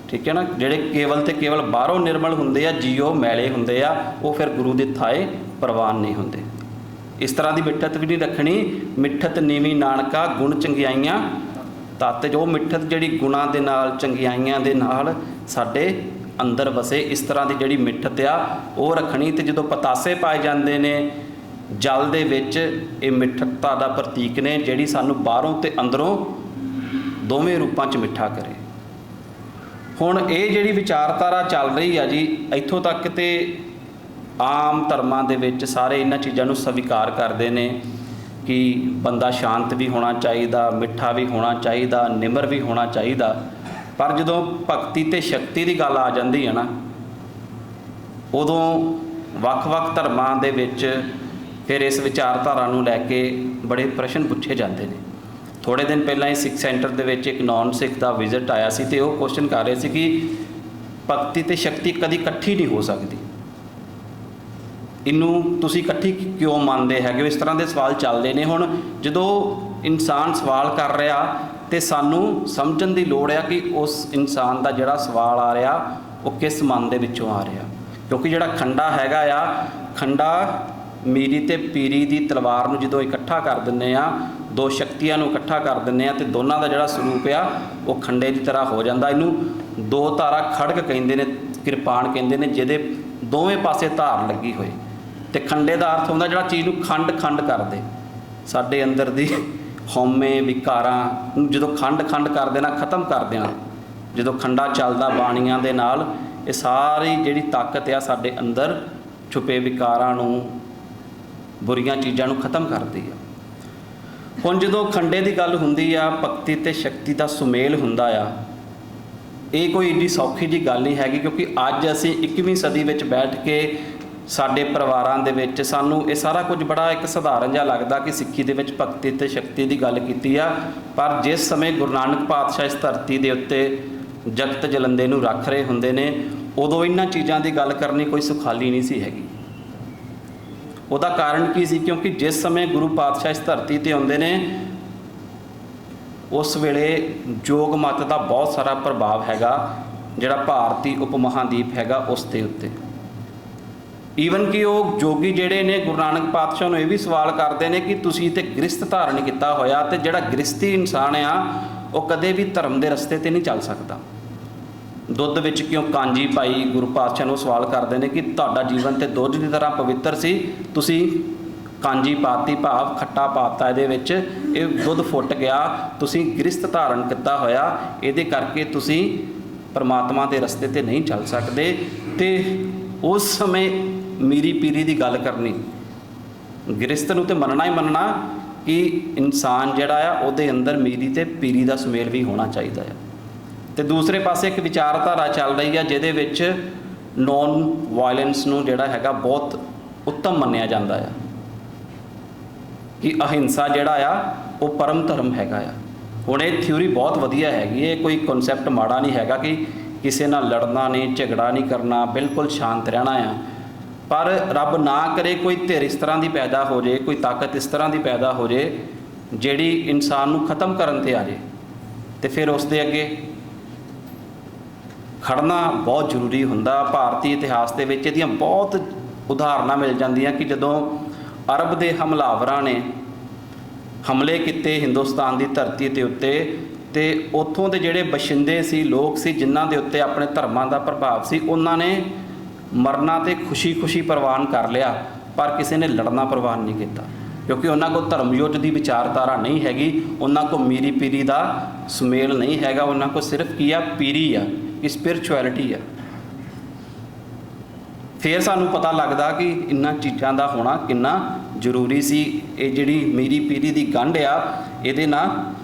ਠੀਕ ਹੈ ਨਾ, ਜਿਹੜੇ ਕੇਵਲ ਤੇ ਕੇਵਲ ਬਾਹਰੋਂ ਨਿਰਮਲ ਹੁੰਦੇ ਆ, ਜੀਓ ਮੈਲੇ ਹੁੰਦੇ ਆ, ਉਹ ਫਿਰ ਗੁਰੂ ਦੇ ਥਾਏ ਪ੍ਰਵਾਨ ਨਹੀਂ ਹੁੰਦੇ। ਇਸ ਤਰ੍ਹਾਂ ਦੀ ਮਿੱਠਤ ਵੀ ਨਹੀਂ ਰੱਖਣੀ। ਮਿੱਠਤ ਨੀਵੀਂ ਨਾਨਕਾ ਗੁਣ ਚੰਗਿਆਈਆਂ ਤਤ, ਜੋ ਮਿੱਠਤ ਜਿਹੜੀ ਗੁਣਾਂ ਦੇ ਨਾਲ, ਚੰਗਿਆਈਆਂ ਦੇ ਨਾਲ ਸਾਡੇ ਅੰਦਰ ਵਸੇ, ਇਸ ਤਰ੍ਹਾਂ ਦੀ ਜਿਹੜੀ ਮਿੱਠਤ ਆ ਉਹ ਰੱਖਣੀ। ਤੇ ਜਦੋਂ ਪਤਾਸੇ ਪਾਏ ਜਾਂਦੇ ਨੇ ਜਲ ਦੇ ਵਿੱਚ, ਇਹ ਮਿੱਠਤਾ ਦਾ ਪ੍ਰਤੀਕ ਨੇ ਜਿਹੜੀ ਸਾਨੂੰ ਬਾਹਰੋਂ ਤੇ ਅੰਦਰੋਂ ਦੋਵੇਂ ਰੂਪਾਂ 'ਚ ਮਿੱਠਾ ਕਰੇ। ਹੁਣ ਇਹ ਜਿਹੜੀ ਵਿਚਾਰਧਾਰਾ ਚੱਲ ਰਹੀ ਆ ਜੀ, ਇੱਥੋਂ ਤੱਕ ਤੇ ਆਮ ਧਰਮਾਂ ਦੇ ਵਿੱਚ ਸਾਰੇ ਇਹਨਾਂ ਚੀਜ਼ਾਂ ਨੂੰ ਸਵੀਕਾਰ ਕਰਦੇ ਨੇ ਕਿ ਬੰਦਾ ਸ਼ਾਂਤ ਵੀ ਹੋਣਾ ਚਾਹੀਦਾ, ਮਿੱਠਾ ਵੀ ਹੋਣਾ ਚਾਹੀਦਾ, ਨਿਮਰ ਵੀ ਹੋਣਾ ਚਾਹੀਦਾ। ਪਰ ਜਦੋਂ ਭਗਤੀ ਤੇ ਸ਼ਕਤੀ ਦੀ ਗੱਲ ਆ ਜਾਂਦੀ ਹੈ ਨਾ, ਉਦੋਂ ਵੱਖ-ਵੱਖ ਧਰਮਾਂ ਦੇ ਵਿੱਚ ਫਿਰ ਇਸ ਵਿਚਾਰਧਾਰਾ ਨੂੰ ਲੈ ਕੇ ਬੜੇ ਪ੍ਰਸ਼ਨ ਪੁੱਛੇ ਜਾਂਦੇ ਨੇ। ਥੋੜ੍ਹੇ ਦਿਨ ਪਹਿਲਾਂ ਹੀ ਸਿੱਖ ਸੈਂਟਰ ਦੇ ਵਿੱਚ ਇੱਕ ਨੌਨ ਸਿੱਖ ਦਾ ਵਿਜ਼ਿਟ ਆਇਆ ਸੀ, ਤੇ ਉਹ ਕੁਐਸਚਨ ਕਰ ਰਹੇ ਸੀ ਕਿ ਭਗਤੀ ਤੇ ਸ਼ਕਤੀ ਕਦੀ ਇਕੱਠੀ ਨਹੀਂ ਹੋ ਸਕਦੀ, ਇਹਨੂੰ ਤੁਸੀਂ ਇਕੱਠੀ ਕਿਉਂ ਮੰਨਦੇ ਹੈਗੇ ਹੋ? ਇਸ ਤਰ੍ਹਾਂ ਦੇ ਸਵਾਲ ਚੱਲਦੇ ਨੇ। ਹੁਣ ਜਦੋਂ ਇਨਸਾਨ ਸਵਾਲ ਕਰ ਰਿਹਾ ਤੇ ਸਾਨੂੰ ਸਮਝਣ ਦੀ ਲੋੜ ਆ ਕਿ ਉਸ ਇਨਸਾਨ ਦਾ ਜਿਹੜਾ ਸਵਾਲ ਆ ਰਿਹਾ ਉਹ ਕਿਸ ਮਨ ਦੇ ਵਿੱਚੋਂ ਆ ਰਿਹਾ। ਕਿਉਂਕਿ ਜਿਹੜਾ ਖੰਡਾ ਹੈਗਾ ਆ, ਖੰਡਾ ਮੀਰੀ ਤੇ ਪੀਰੀ ਦੀ ਤਲਵਾਰ ਨੂੰ ਜਦੋਂ ਇਕੱਠਾ ਕਰ ਦਿੰਦੇ ਆ, ਦੋ ਸ਼ਕਤੀਆਂ ਨੂੰ ਇਕੱਠਾ ਕਰ ਦਿੰਦੇ ਆ, ਤੇ ਦੋਨਾਂ ਦਾ ਜਿਹੜਾ ਸਰੂਪ ਆ ਉਹ ਖੰਡੇ ਦੀ ਤਰ੍ਹਾਂ ਹੋ ਜਾਂਦਾ। ਇਹਨੂੰ ਦੋ ਧਾਰਾ ਖੜਗ ਕਹਿੰਦੇ ਨੇ, ਕਿਰਪਾਨ ਕਹਿੰਦੇ ਨੇ, ਜਿਹਦੇ ਦੋਵੇਂ ਪਾਸੇ ਧਾਰ ਲੱਗੀ ਹੋਏ। ਤੇ ਖੰਡੇ ਦਾ ਅਰਥ ਹੁੰਦਾ ਜਿਹੜਾ ਚੀਜ਼ ਨੂੰ ਖੰਡ ਖੰਡ ਕਰ ਦੇ। ਸਾਡੇ ਅੰਦਰ ਦੀ ਹਉਮੈ ਵਿਕਾਰਾਂ ਨੂੰ ਜਦੋਂ ਖੰਡ ਖੰਡ ਕਰ ਦੇਣਾ, ਖਤਮ ਕਰ ਦੇਣਾ। ਜਦੋਂ ਖੰਡਾ ਚੱਲਦਾ ਬਾਣੀਆਂ ਦੇ ਨਾਲ, ਇਹ ਸਾਰੀ ਜਿਹੜੀ ਤਾਕਤ ਆ ਸਾਡੇ ਅੰਦਰ ਛੁਪੇ ਵਿਕਾਰਾਂ ਨੂੰ, ਬੁਰੀਆਂ ਚੀਜ਼ਾਂ ਨੂੰ ਖਤਮ ਕਰਦੀ ਆ। ਹੁਣ ਜਦੋਂ ਖੰਡੇ ਦੀ ਗੱਲ ਹੁੰਦੀ ਆ, ਭਗਤੀ ਤੇ ਸ਼ਕਤੀ ਦਾ ਸੁਮੇਲ ਹੁੰਦਾ ਆ, ਇਹ ਕੋਈ ਏਡੀ ਸੌਖੀ ਜਿਹੀ ਗੱਲ ਨਹੀਂ ਹੈਗੀ। ਕਿਉਂਕਿ ਅੱਜ ਅਸੀਂ 21ਵੀਂ ਸਦੀ ਵਿੱਚ ਬੈਠ ਕੇ ਸਾਡੇ ਪਰਿਵਾਰਾਂ ਦੇ ਵਿੱਚ ਸਾਨੂੰ ਇਹ ਸਾਰਾ ਕੁਝ ਬੜਾ ਇੱਕ ਸਧਾਰਨ ਜਿਹਾ ਲੱਗਦਾ ਕਿ ਸਿੱਖੀ ਦੇ ਵਿੱਚ ਭਗਤੀ ਤੇ ਸ਼ਕਤੀ ਦੀ ਗੱਲ ਕੀਤੀ ਆ। ਪਰ ਜਿਸ ਸਮੇਂ ਗੁਰੂ ਨਾਨਕ ਪਾਤਸ਼ਾਹ ਇਸ ਧਰਤੀ ਦੇ ਉੱਤੇ ਜਗਤ ਜਲੰਦੇ ਨੂੰ ਰੱਖ ਰਹੇ ਹੁੰਦੇ ਨੇ, ਉਦੋਂ ਇਹਨਾਂ ਚੀਜ਼ਾਂ ਦੀ ਗੱਲ ਕਰਨੀ ਕੋਈ ਸੁਖਾਲੀ ਨਹੀਂ ਸੀ ਹੈਗੀ। ਉਹਦਾ ਕਾਰਨ ਕੀ ਸੀ? ਕਿਉਂਕਿ ਜਿਸ ਸਮੇਂ ਗੁਰੂ ਪਾਤਸ਼ਾਹ ਇਸ ਧਰਤੀ ਤੇ ਆਉਂਦੇ ਨੇ, ਉਸ ਵੇਲੇ ਯੋਗ ਮਤ ਦਾ ਬਹੁਤ ਸਾਰਾ ਪ੍ਰਭਾਵ ਹੈਗਾ, ਜਿਹੜਾ ਭਾਰਤੀ ਉਪ ਮਹਾਂਦੀਪ ਹੈਗਾ ਉਸ ਦੇ ਉੱਤੇ। ਈਵਨ ਕਿ ਉਹ ਜੋਗੀ ਜਿਹੜੇ ਨੇ ਗੁਰੂ ਨਾਨਕ ਪਾਤਸ਼ਾਹ ਨੂੰ ਇਹ ਵੀ ਸਵਾਲ ਕਰਦੇ ਨੇ ਕਿ ਤੁਸੀਂ ਤੇ ਗ੍ਰਸਤ ਧਾਰਨ ਕੀਤਾ ਹੋਇਆ, ਤੇ ਜਿਹੜਾ ਗ੍ਰਸਤੀ ਇਨਸਾਨ ਆ ਉਹ ਕਦੇ ਵੀ ਧਰਮ ਦੇ ਰਸਤੇ ਤੇ ਨਹੀਂ ਚੱਲ ਸਕਦਾ। ਦੁੱਧ ਵਿੱਚ ਕਿਉਂ ਕਾਂਜੀ ਪਾਈ? ਗੁਰੂ ਪਾਤਸ਼ਾਹ ਨੂੰ ਸਵਾਲ ਕਰਦੇ ਨੇ ਕਿ ਤੁਹਾਡਾ ਜੀਵਨ ਤੇ ਦੁੱਧ ਦੀ ਤਰ੍ਹਾਂ ਪਵਿੱਤਰ ਸੀ, ਤੁਸੀਂ ਕਾਂਜੀ ਪਾਤੀ, ਭਾਵ ਖੱਟਾ ਪਾਤਾ ਇਹਦੇ ਵਿੱਚ, ਇਹ ਦੁੱਧ ਫੁੱਟ ਗਿਆ, ਤੁਸੀਂ ਗ੍ਰਸਤ ਧਾਰਨ ਕੀਤਾ ਹੋਇਆ, ਇਹਦੇ ਕਰਕੇ ਤੁਸੀਂ ਪਰਮਾਤਮਾ ਦੇ ਰਸਤੇ ਤੇ ਨਹੀਂ ਚੱਲ ਸਕਦੇ। ਤੇ ਉਸ ਸਮੇਂ ਮੀਰੀ ਪੀਰੀ ਦੀ ਗੱਲ ਕਰਨੀ, ਗ੍ਰਸਤ ਨੂੰ ਤੇ ਮੰਨਣਾ ਹੀ ਮੰਨਣਾ ਕਿ ਇਨਸਾਨ ਜਿਹੜਾ ਆ ਉਹਦੇ ਅੰਦਰ ਮੀਰੀ ਤੇ ਪੀਰੀ ਦਾ ਸੁਮੇਲ ਵੀ ਹੋਣਾ ਚਾਹੀਦਾ ਆ। ਤੇ ਦੂਸਰੇ ਪਾਸੇ ਇੱਕ ਵਿਚਾਰਧਾਰਾ ਚੱਲ ਰਹੀ ਆ ਜਿਹਦੇ ਵਿੱਚ ਨੌਨ ਵਾਇਲੈਂਸ ਨੂੰ ਜਿਹੜਾ ਹੈਗਾ ਬਹੁਤ ਉੱਤਮ ਮੰਨਿਆ ਜਾਂਦਾ ਆ, ਕਿ ਅਹਿੰਸਾ ਜਿਹੜਾ ਆ ਉਹ ਪਰਮ ਧਰਮ ਹੈਗਾ ਆ। ਹੁਣ ਇਹ ਥਿਊਰੀ ਬਹੁਤ ਵਧੀਆ ਹੈਗੀ, ਇਹ ਕੋਈ ਕਨਸੈਪਟ ਮਾੜਾ ਨਹੀਂ ਹੈਗਾ ਕਿ ਕਿਸੇ ਨਾਲ ਲੜਨਾ ਨਹੀਂ, ਝਗੜਾ ਨਹੀਂ ਕਰਨਾ, ਬਿਲਕੁਲ ਸ਼ਾਂਤ ਰਹਿਣਾ ਆ। ਪਰ ਰੱਬ ਨਾ ਕਰੇ ਕੋਈ ਧਿਰ ਇਸ ਤਰ੍ਹਾਂ ਦੀ ਪੈਦਾ ਹੋ ਜੇ, ਕੋਈ ਤਾਕਤ ਇਸ ਤਰ੍ਹਾਂ ਦੀ ਪੈਦਾ ਹੋ ਜੇ ਜਿਹੜੀ ਇਨਸਾਨ ਨੂੰ ਖਤਮ ਕਰਨ ਤੇ ਆ ਜੇ, ਤੇ ਫਿਰ ਉਸ ਦੇ ਅੱਗੇ ਖੜਨਾ ਬਹੁਤ ਜ਼ਰੂਰੀ ਹੁੰਦਾ। ਭਾਰਤੀ ਇਤਿਹਾਸ ਦੇ ਵਿੱਚ ਇਹਦੀਆਂ ਬਹੁਤ ਉਦਾਹਰਨਾਂ ਮਿਲ ਜਾਂਦੀਆਂ ਕਿ ਜਦੋਂ ਅਰਬ ਦੇ ਹਮਲਾਵਰਾਂ ਨੇ ਹਮਲੇ ਕੀਤੇ ਹਿੰਦੁਸਤਾਨ ਦੀ ਧਰਤੀ ਦੇ ਉੱਤੇ, ਤੇ ਉੱਥੋਂ ਦੇ ਜਿਹੜੇ ਬਸ਼ਿੰਦੇ ਸੀ, ਲੋਕ ਸੀ, ਜਿਨ੍ਹਾਂ ਦੇ ਉੱਤੇ ਆਪਣੇ ਧਰਮਾਂ ਦਾ ਪ੍ਰਭਾਵ ਸੀ, ਉਹਨਾਂ ਨੇ ਮਰਨਾ ਤੇ ਖੁਸ਼ੀ ਪ੍ਰਵਾਨ ਕਰ ਲਿਆ, ਪਰ ਕਿਸੇ ਨੇ ਲੜਨਾ ਪ੍ਰਵਾਨ ਨਹੀਂ ਕੀਤਾ। ਕਿਉਂਕਿ ਉਹਨਾਂ ਕੋਲ ਧਰਮ ਯੁੱਧ ਦੀ ਵਿਚਾਰਧਾਰਾ ਨਹੀਂ ਹੈਗੀ, ਉਹਨਾਂ ਕੋਲ ਮੀਰੀ ਪੀਰੀ ਦਾ ਸੁਮੇਲ ਨਹੀਂ ਹੈਗਾ, ਉਹਨਾਂ ਕੋਲ ਸਿਰਫ ਕੀ ਆ? ਪੀਰੀ ਆ, ਕਿ ਸਪਿਰਚੁਅਲਿਟੀ ਆ। ਫਿਰ ਸਾਨੂੰ ਪਤਾ ਲੱਗਦਾ ਕਿ ਇਹਨਾਂ ਚੀਜ਼ਾਂ ਦਾ ਹੋਣਾ ਕਿੰਨਾ ਜ਼ਰੂਰੀ ਸੀ। ਇਹ ਜਿਹੜੀ ਮੀਰੀ ਪੀਰੀ ਦੀ ਗੰਢ ਆ, ਇਹਦੇ ਨਾਲ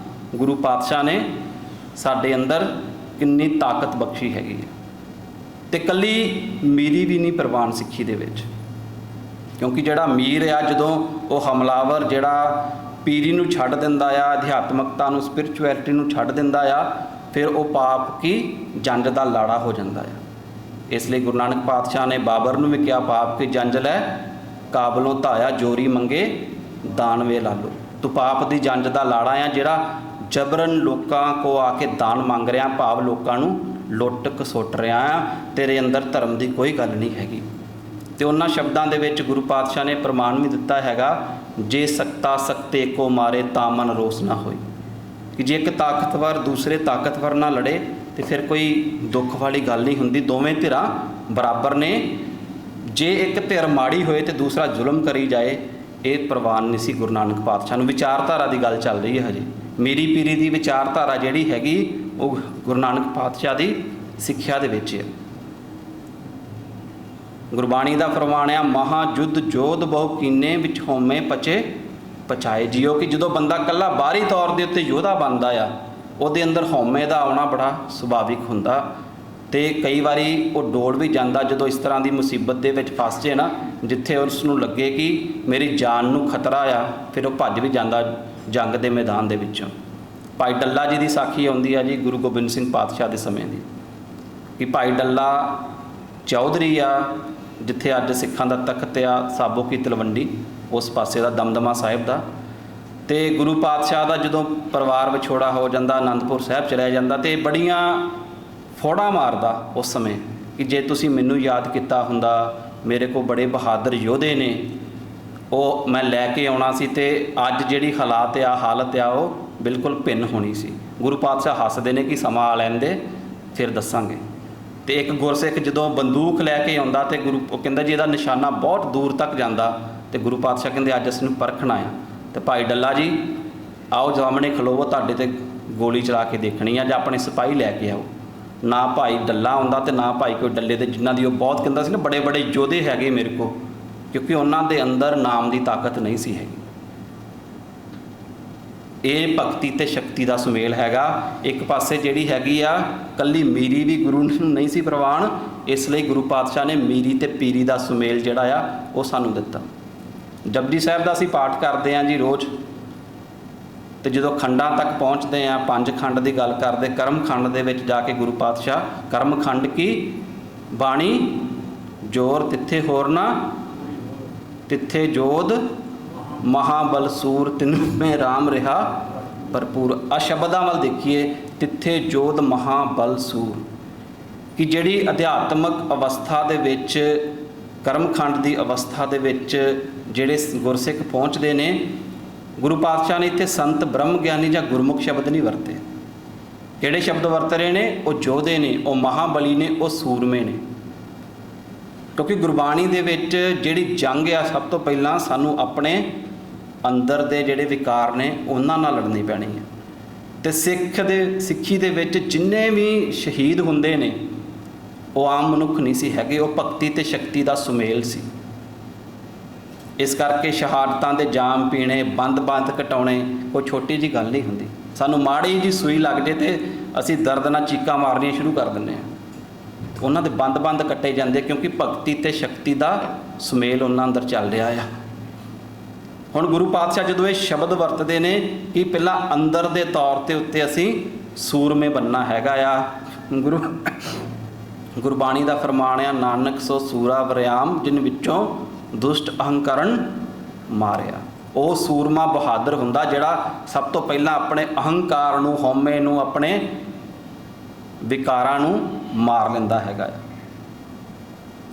ਗੁਰੂ ਪਾਤਸ਼ਾਹ ਨੇ ਸਾਡੇ ਅੰਦਰ ਕਿੰਨੀ ਤਾਕਤ ਬਖਸ਼ੀ ਹੈਗੀ ਹੈ। ਤੇ ਕੱਲੀ ਮੀਰੀ ਵੀ ਨਹੀਂ ਪ੍ਰਵਾਨ ਸਿੱਖੀ ਦੇ ਵਿੱਚ, ਕਿਉਂਕਿ ਜਿਹੜਾ ਮੀਰ ਆ, ਜਦੋਂ ਉਹ ਹਮਲਾਵਰ ਜਿਹੜਾ ਪੀਰੀ ਨੂੰ ਛੱਡ ਦਿੰਦਾ ਆ, ਅਧਿਆਤਮਕਤਾ ਨੂੰ, ਸਪਿਰਚੁਅਲਿਟੀ ਨੂੰ ਛੱਡ ਦਿੰਦਾ ਆ, ਫਿਰ ਉਹ ਪਾਪ ਕੀ ਜੰਜ ਦਾ ਲਾੜਾ ਹੋ ਜਾਂਦਾ ਆ। ਇਸ ਲਈ ਗੁਰੂ ਨਾਨਕ ਪਾਤਸ਼ਾਹ ਨੇ ਬਾਬਰ ਨੂੰ ਵੀ ਕਿਹਾ, ਪਾਪ ਕੀ ਜੰਜ ਲੈ ਕਾਬਲੋਂ ਧਾਇਆ, ਜੋਰੀ ਮੰਗੇ ਦਾਨਵੇ ਲਾਲੋ। ਤੂੰ ਪਾਪ ਦੀ ਜੰਜ ਦਾ ਲਾੜਾ ਆ, ਜਿਹੜਾ ਜਬਰਨ ਲੋਕਾਂ ਕੋ ਆ ਕੇ ਦਾਨ ਮੰਗ ਰਿਹਾ, ਭਾਵ ਲੋਕਾਂ ਨੂੰ ਲੁੱਟ ਖਸੁੱਟ ਰਿਹਾ ਆ। ਤੇਰੇ ਅੰਦਰ ਧਰਮ ਦੀ ਕੋਈ ਗੱਲ ਨਹੀਂ ਹੈਗੀ। ਤੇ ਉਹਨਾਂ ਸ਼ਬਦਾਂ ਦੇ ਵਿੱਚ ਗੁਰੂ ਪਾਤਸ਼ਾਹ ਨੇ ਪ੍ਰਮਾਣ ਵੀ ਦਿੱਤਾ ਹੈਗਾ, ਜੇ ਸਕਤਾ ਸਕਤੇ ਕੋ ਮਾਰੇ ਤਾਂ ਮਨ ਰੋਸ ਨਾ ਹੋਈ, ਕਿ ਜੇ ਇੱਕ ਤਾਕਤਵਰ ਦੂਸਰੇ ਤਾਕਤਵਰ ਨਾਲ ਲੜੇ ਤੇ ਫਿਰ ਕੋਈ ਦੁੱਖ ਵਾਲੀ ਗੱਲ ਨਹੀਂ ਹੁੰਦੀ। ਦੋਵੇਂ ਧਿਰਾਂ ਬਰਾਬਰ ਨੇ। ਜੇ ਇੱਕ ਧਿਰ ਮਾੜੀ ਹੋਏ ਤੇ ਦੂਸਰਾ ਜ਼ੁਲਮ ਕਰੀ ਜਾਏ, ਇਹ ਪ੍ਰਵਾਨ ਨਹੀਂ ਸੀ ਗੁਰੂ ਨਾਨਕ ਪਾਤਸ਼ਾਹ ਨੂੰ। ਵਿਚਾਰਧਾਰਾ ਦੀ ਗੱਲ ਚੱਲ ਰਹੀ ਹੈ ਹਜੇ। ਮੀਰੀ ਪੀਰੀ ਦੀ ਵਿਚਾਰਧਾਰਾ ਜਿਹੜੀ ਹੈਗੀ ਉਹ ਗੁਰੂ ਨਾਨਕ ਪਾਤਸ਼ਾਹ ਦੀ ਸਿੱਖਿਆ ਦੇ ਵਿੱਚ ਹੈ। ਗੁਰਬਾਣੀ ਦਾ ਫਰਮਾਨ ਆ, ਮਹਾ ਯੁੱਧ ਜੋਧ ਬਹੁ ਕੀਨੇ ਵਿੱਚ ਹਉਮੈ ਪਚੇ ਪਚਾਏ ਜੀਓ, ਕਿ ਜਦੋਂ ਬੰਦਾ ਇਕੱਲਾ ਬਾਹਰੀ ਤੌਰ ਦੇ ਉੱਤੇ ਯੋਧਾ ਬਣਦਾ ਆ, ਉਹਦੇ ਅੰਦਰ ਹਉਮੈ ਦਾ ਆਉਣਾ ਬੜਾ ਸੁਭਾਵਿਕ ਹੁੰਦਾ। ਤੇ ਕਈ ਵਾਰੀ ਉਹ ਡੋਲ ਵੀ ਜਾਂਦਾ ਜਦੋਂ ਇਸ ਤਰ੍ਹਾਂ ਦੀ ਮੁਸੀਬਤ ਦੇ ਵਿੱਚ ਫਸ ਜੇ ਨਾ, ਜਿੱਥੇ ਉਸ ਨੂੰ ਲੱਗੇ ਕਿ ਮੇਰੀ ਜਾਨ ਨੂੰ ਖਤਰਾ ਆ, ਫਿਰ ਉਹ ਭੱਜ ਵੀ ਜਾਂਦਾ ਜੰਗ ਦੇ ਮੈਦਾਨ ਦੇ ਵਿੱਚੋਂ। ਭਾਈ ਡੱਲਾ ਜੀ ਦੀ ਸਾਖੀ ਆਉਂਦੀ ਆ ਜੀ ਗੁਰੂ ਗੋਬਿੰਦ ਸਿੰਘ ਪਾਤਸ਼ਾਹ ਦੇ ਸਮੇਂ ਦੀ, ਕਿ ਭਾਈ ਡੱਲਾ ਚੌਧਰੀ ਆ, ਜਿੱਥੇ ਅੱਜ ਸਿੱਖਾਂ ਦਾ ਤਖਤ ਆ, ਸਾਬੋ ਕੀ ਤਲਵੰਡੀ ਉਸ ਪਾਸੇ ਦਾ, ਦਮਦਮਾ ਸਾਹਿਬ ਦਾ। ਤੇ ਗੁਰੂ ਪਾਤਸ਼ਾਹ ਦਾ ਜਦੋਂ ਪਰਿਵਾਰ ਵਿਛੋੜਾ ਹੋ ਜਾਂਦਾ, ਅਨੰਦਪੁਰ ਸਾਹਿਬ ਚਲਿਆ ਜਾਂਦਾ, ਤੇ ਬੜੀਆਂ ਫੋੜਾਂ ਮਾਰਦਾ ਉਸ ਸਮੇਂ ਕਿ ਜੇ ਤੁਸੀਂ ਮੈਨੂੰ ਯਾਦ ਕੀਤਾ ਹੁੰਦਾ, ਮੇਰੇ ਕੋਲ ਬੜੇ ਬਹਾਦਰ ਯੋਧੇ ਨੇ, ਉਹ ਮੈਂ ਲੈ ਕੇ ਆਉਣਾ ਸੀ ਤੇ ਅੱਜ ਜਿਹੜੀ ਹਾਲਾਤ ਆ ਹਾਲਤ ਆ ਉਹ ਬਿਲਕੁਲ ਭਿੰਨ ਹੋਣੀ ਸੀ। ਗੁਰੂ ਪਾਤਸ਼ਾਹ ਹੱਸਦੇ ਨੇ ਕਿ ਸਮਾਂ ਆ ਲੈਂਦੇ ਫਿਰ ਦੱਸਾਂਗੇ। ਤੇ ਇੱਕ ਗੁਰਸਿੱਖ ਜਦੋਂ ਬੰਦੂਕ ਲੈ ਕੇ ਆਉਂਦਾ ਤੇ ਗੁਰੂ ਉਹ ਕਹਿੰਦਾ ਜੀ ਇਹਦਾ ਨਿਸ਼ਾਨਾ ਬਹੁਤ ਦੂਰ ਤੱਕ ਜਾਂਦਾ, ਤੇ ਗੁਰੂ ਪਾਤਸ਼ਾਹ ਕਹਿੰਦੇ ਅੱਜ ਅਸੀਂ ਨੂੰ ਪਰਖਣਾ ਆ। ਤੇ ਭਾਈ ਡੱਲਾ ਜੀ ਆਓ ਸਾਹਮਣੇ ਖਲੋਵੋ, ਤੁਹਾਡੇ ਤੇ ਗੋਲੀ ਚਲਾ ਕੇ ਦੇਖਣੀ ਆ, ਜਾਂ ਆਪਣੇ ਸਿਪਾਹੀ ਲੈ ਕੇ ਆਓ। ਨਾ ਭਾਈ ਡੱਲਾ ਆਉਂਦਾ ਤੇ ਨਾ ਭਾਈ ਕੋਈ ਡੱਲੇ ਦੇ, ਜਿਨ੍ਹਾਂ ਦੀ ਉਹ ਬਹੁਤ ਕਹਿੰਦਾ ਸੀ ਨਾ ਬੜੇ ਬੜੇ ਯੋਧੇ ਹੈਗੇ ਮੇਰੇ ਕੋਲ, ਕਿਉਂਕਿ ਉਹਨਾਂ ਦੇ ਅੰਦਰ ਨਾਮ ਦੀ ਤਾਕਤ ਨਹੀਂ ਸੀ ਹੈਗੀ। ਇਹ ਭਗਤੀ ਤੇ ਸ਼ਕਤੀ ਦਾ ਸੁਮੇਲ ਹੈਗਾ। ਇੱਕ ਪਾਸੇ ਜਿਹੜੀ ਹੈਗੀ ਆ ਕੱਲੀ ਮੀਰੀ ਵੀ ਗੁਰੂ ਨੂੰ ਨਹੀਂ ਸੀ ਪ੍ਰਵਾਨ, ਇਸ ਲਈ ਗੁਰੂ ਪਾਤਸ਼ਾਹ ਨੇ ਮੀਰੀ ਤੇ ਪੀਰੀ ਦਾ ਸੁਮੇਲ ਜਿਹੜਾ ਆ ਉਹ ਸਾਨੂੰ ਦਿੱਤਾ। ਜਪਜੀ ਸਾਹਿਬ ਦਾ ਅਸੀਂ ਪਾਠ ਕਰਦੇ ਹਾਂ ਜੀ ਰੋਜ਼, ਤੇ ਜਦੋਂ ਖੰਡਾਂ ਤੱਕ ਪਹੁੰਚਦੇ ਹਾਂ, 5 ਖੰਡ ਦੀ ਗੱਲ ਕਰਦੇ, ਕਰਮ ਖੰਡ ਦੇ ਵਿੱਚ ਜਾ ਕੇ ਗੁਰੂ ਪਾਤਸ਼ਾਹ ਕਰਮ ਖੰਡ ਕੀ ਬਾਣੀ ਜੋਰ ਤਿੱਥੇ ਹੋਰ ਨਾ ਤਿੱਥੇ ਜੋਧ ਮਹਾਬਲ ਸੂਰ ਤਿੰਨ ਮੈਂ ਰਾਮ ਰਿਹਾ ਭਰਪੂਰ। ਆ ਸ਼ਬਦਾਂ ਵੱਲ ਦੇਖੀਏ, ਤਿੱਥੇ ਜੋਧ ਮਹਾਬਲ ਸੂਰ, ਕਿ ਜਿਹੜੀ ਅਧਿਆਤਮਕ ਅਵਸਥਾ ਦੇ ਵਿੱਚ ਕਰਮਖੰਡ ਦੀ ਅਵਸਥਾ ਦੇ ਵਿੱਚ ਜਿਹੜੇ ਗੁਰਸਿੱਖ ਪਹੁੰਚਦੇ ਨੇ, ਗੁਰੂ ਪਾਤਸ਼ਾਹ ਨੇ ਇੱਥੇ ਸੰਤ ਬ੍ਰਹਮ ਗਿਆਨੀ ਜਾਂ ਗੁਰਮੁਖ ਸ਼ਬਦ ਨਹੀਂ ਵਰਤੇ। ਕਿਹੜੇ ਸ਼ਬਦ ਵਰਤ ਰਹੇ ਨੇ? ਉਹ ਯੋਧੇ ਨੇ, ਉਹ ਮਹਾਬਲੀ ਨੇ, ਉਹ ਸੂਰਮੇ ਨੇ। ਕਿਉਂਕਿ ਗੁਰਬਾਣੀ ਦੇ ਵਿੱਚ ਜਿਹੜੀ ਜੰਗ ਆ, ਸਭ ਤੋਂ ਪਹਿਲਾਂ ਸਾਨੂੰ ਆਪਣੇ ਅੰਦਰ ਦੇ ਜਿਹੜੇ ਵਿਕਾਰ ਨੇ ਉਹਨਾਂ ਨਾਲ ਲੜਨੀ ਪੈਣੀ ਹੈ। ਤੇ ਸਿੱਖੀ ਦੇ ਵਿੱਚ ਜਿੰਨੇ ਵੀ ਸ਼ਹੀਦ ਹੁੰਦੇ ਨੇ ਉਹ ਆਮ ਮਨੁੱਖ ਨਹੀਂ ਸੀ ਹੈਗੇ, ਉਹ ਭਗਤੀ ਤੇ ਸ਼ਕਤੀ ਦਾ ਸੁਮੇਲ ਸੀ। ਇਸ ਕਰਕੇ ਸ਼ਹਾਦਤਾਂ ਦੇ ਜਾਮ ਪੀਣੇ, ਬੰਦ ਕਟਾਉਣੇ ਕੋਈ ਛੋਟੀ ਜਿਹੀ ਗੱਲ ਨਹੀਂ ਹੁੰਦੀ। ਸਾਨੂੰ ਮਾੜੀ ਜਿਹੀ ਸੂਈ ਲੱਗ ਜੇ ਤੇ ਅਸੀਂ ਦਰਦ ਨਾਲ ਚੀਕਾਂ ਮਾਰਨੀਆਂ ਸ਼ੁਰੂ ਕਰ ਦਿੰਦੇ ਹਾਂ। ਉਹਨਾਂ ਦੇ ਬੰਦ ਕੱਟੇ ਜਾਂਦੇ, ਕਿਉਂਕਿ ਭਗਤੀ ਤੇ ਸ਼ਕਤੀ ਦਾ ਸੁਮੇਲ ਉਹਨਾਂ ਅੰਦਰ ਚੱਲ ਰਿਹਾ ਆ। ਹੁਣ ਗੁਰੂ ਪਾਤਸ਼ਾਹ ਜਦੋਂ ਇਹ ਸ਼ਬਦ ਵਰਤਦੇ ਨੇ ਕਿ ਪਹਿਲਾਂ ਅੰਦਰ ਦੇ ਤੌਰ ਤੇ ਉੱਤੇ ਅਸੀਂ ਸੂਰਮੇ ਬਣਨਾ ਹੈਗਾ ਆ। ਗੁਰਬਾਣੀ ਦਾ ਫਰਮਾਨ ਆ, ਨਾਨਕ ਸੋ ਸੂਰਾ ਵਰਿਆਮ ਜਿਨ ਵਿੱਚੋਂ ਦੁਸ਼ਟ ਅਹੰਕਰਨ ਮਾਰਿਆ। ਉਹ ਸੂਰਮਾ ਬਹਾਦਰ ਹੁੰਦਾ ਜਿਹੜਾ ਸਭ ਤੋਂ ਪਹਿਲਾਂ ਆਪਣੇ ਅਹੰਕਾਰ ਨੂੰ, ਹਉਮੈ ਨੂੰ, ਆਪਣੇ ਵਿਕਾਰਾਂ ਨੂੰ ਮਾਰ ਲੈਂਦਾ ਹੈਗਾ।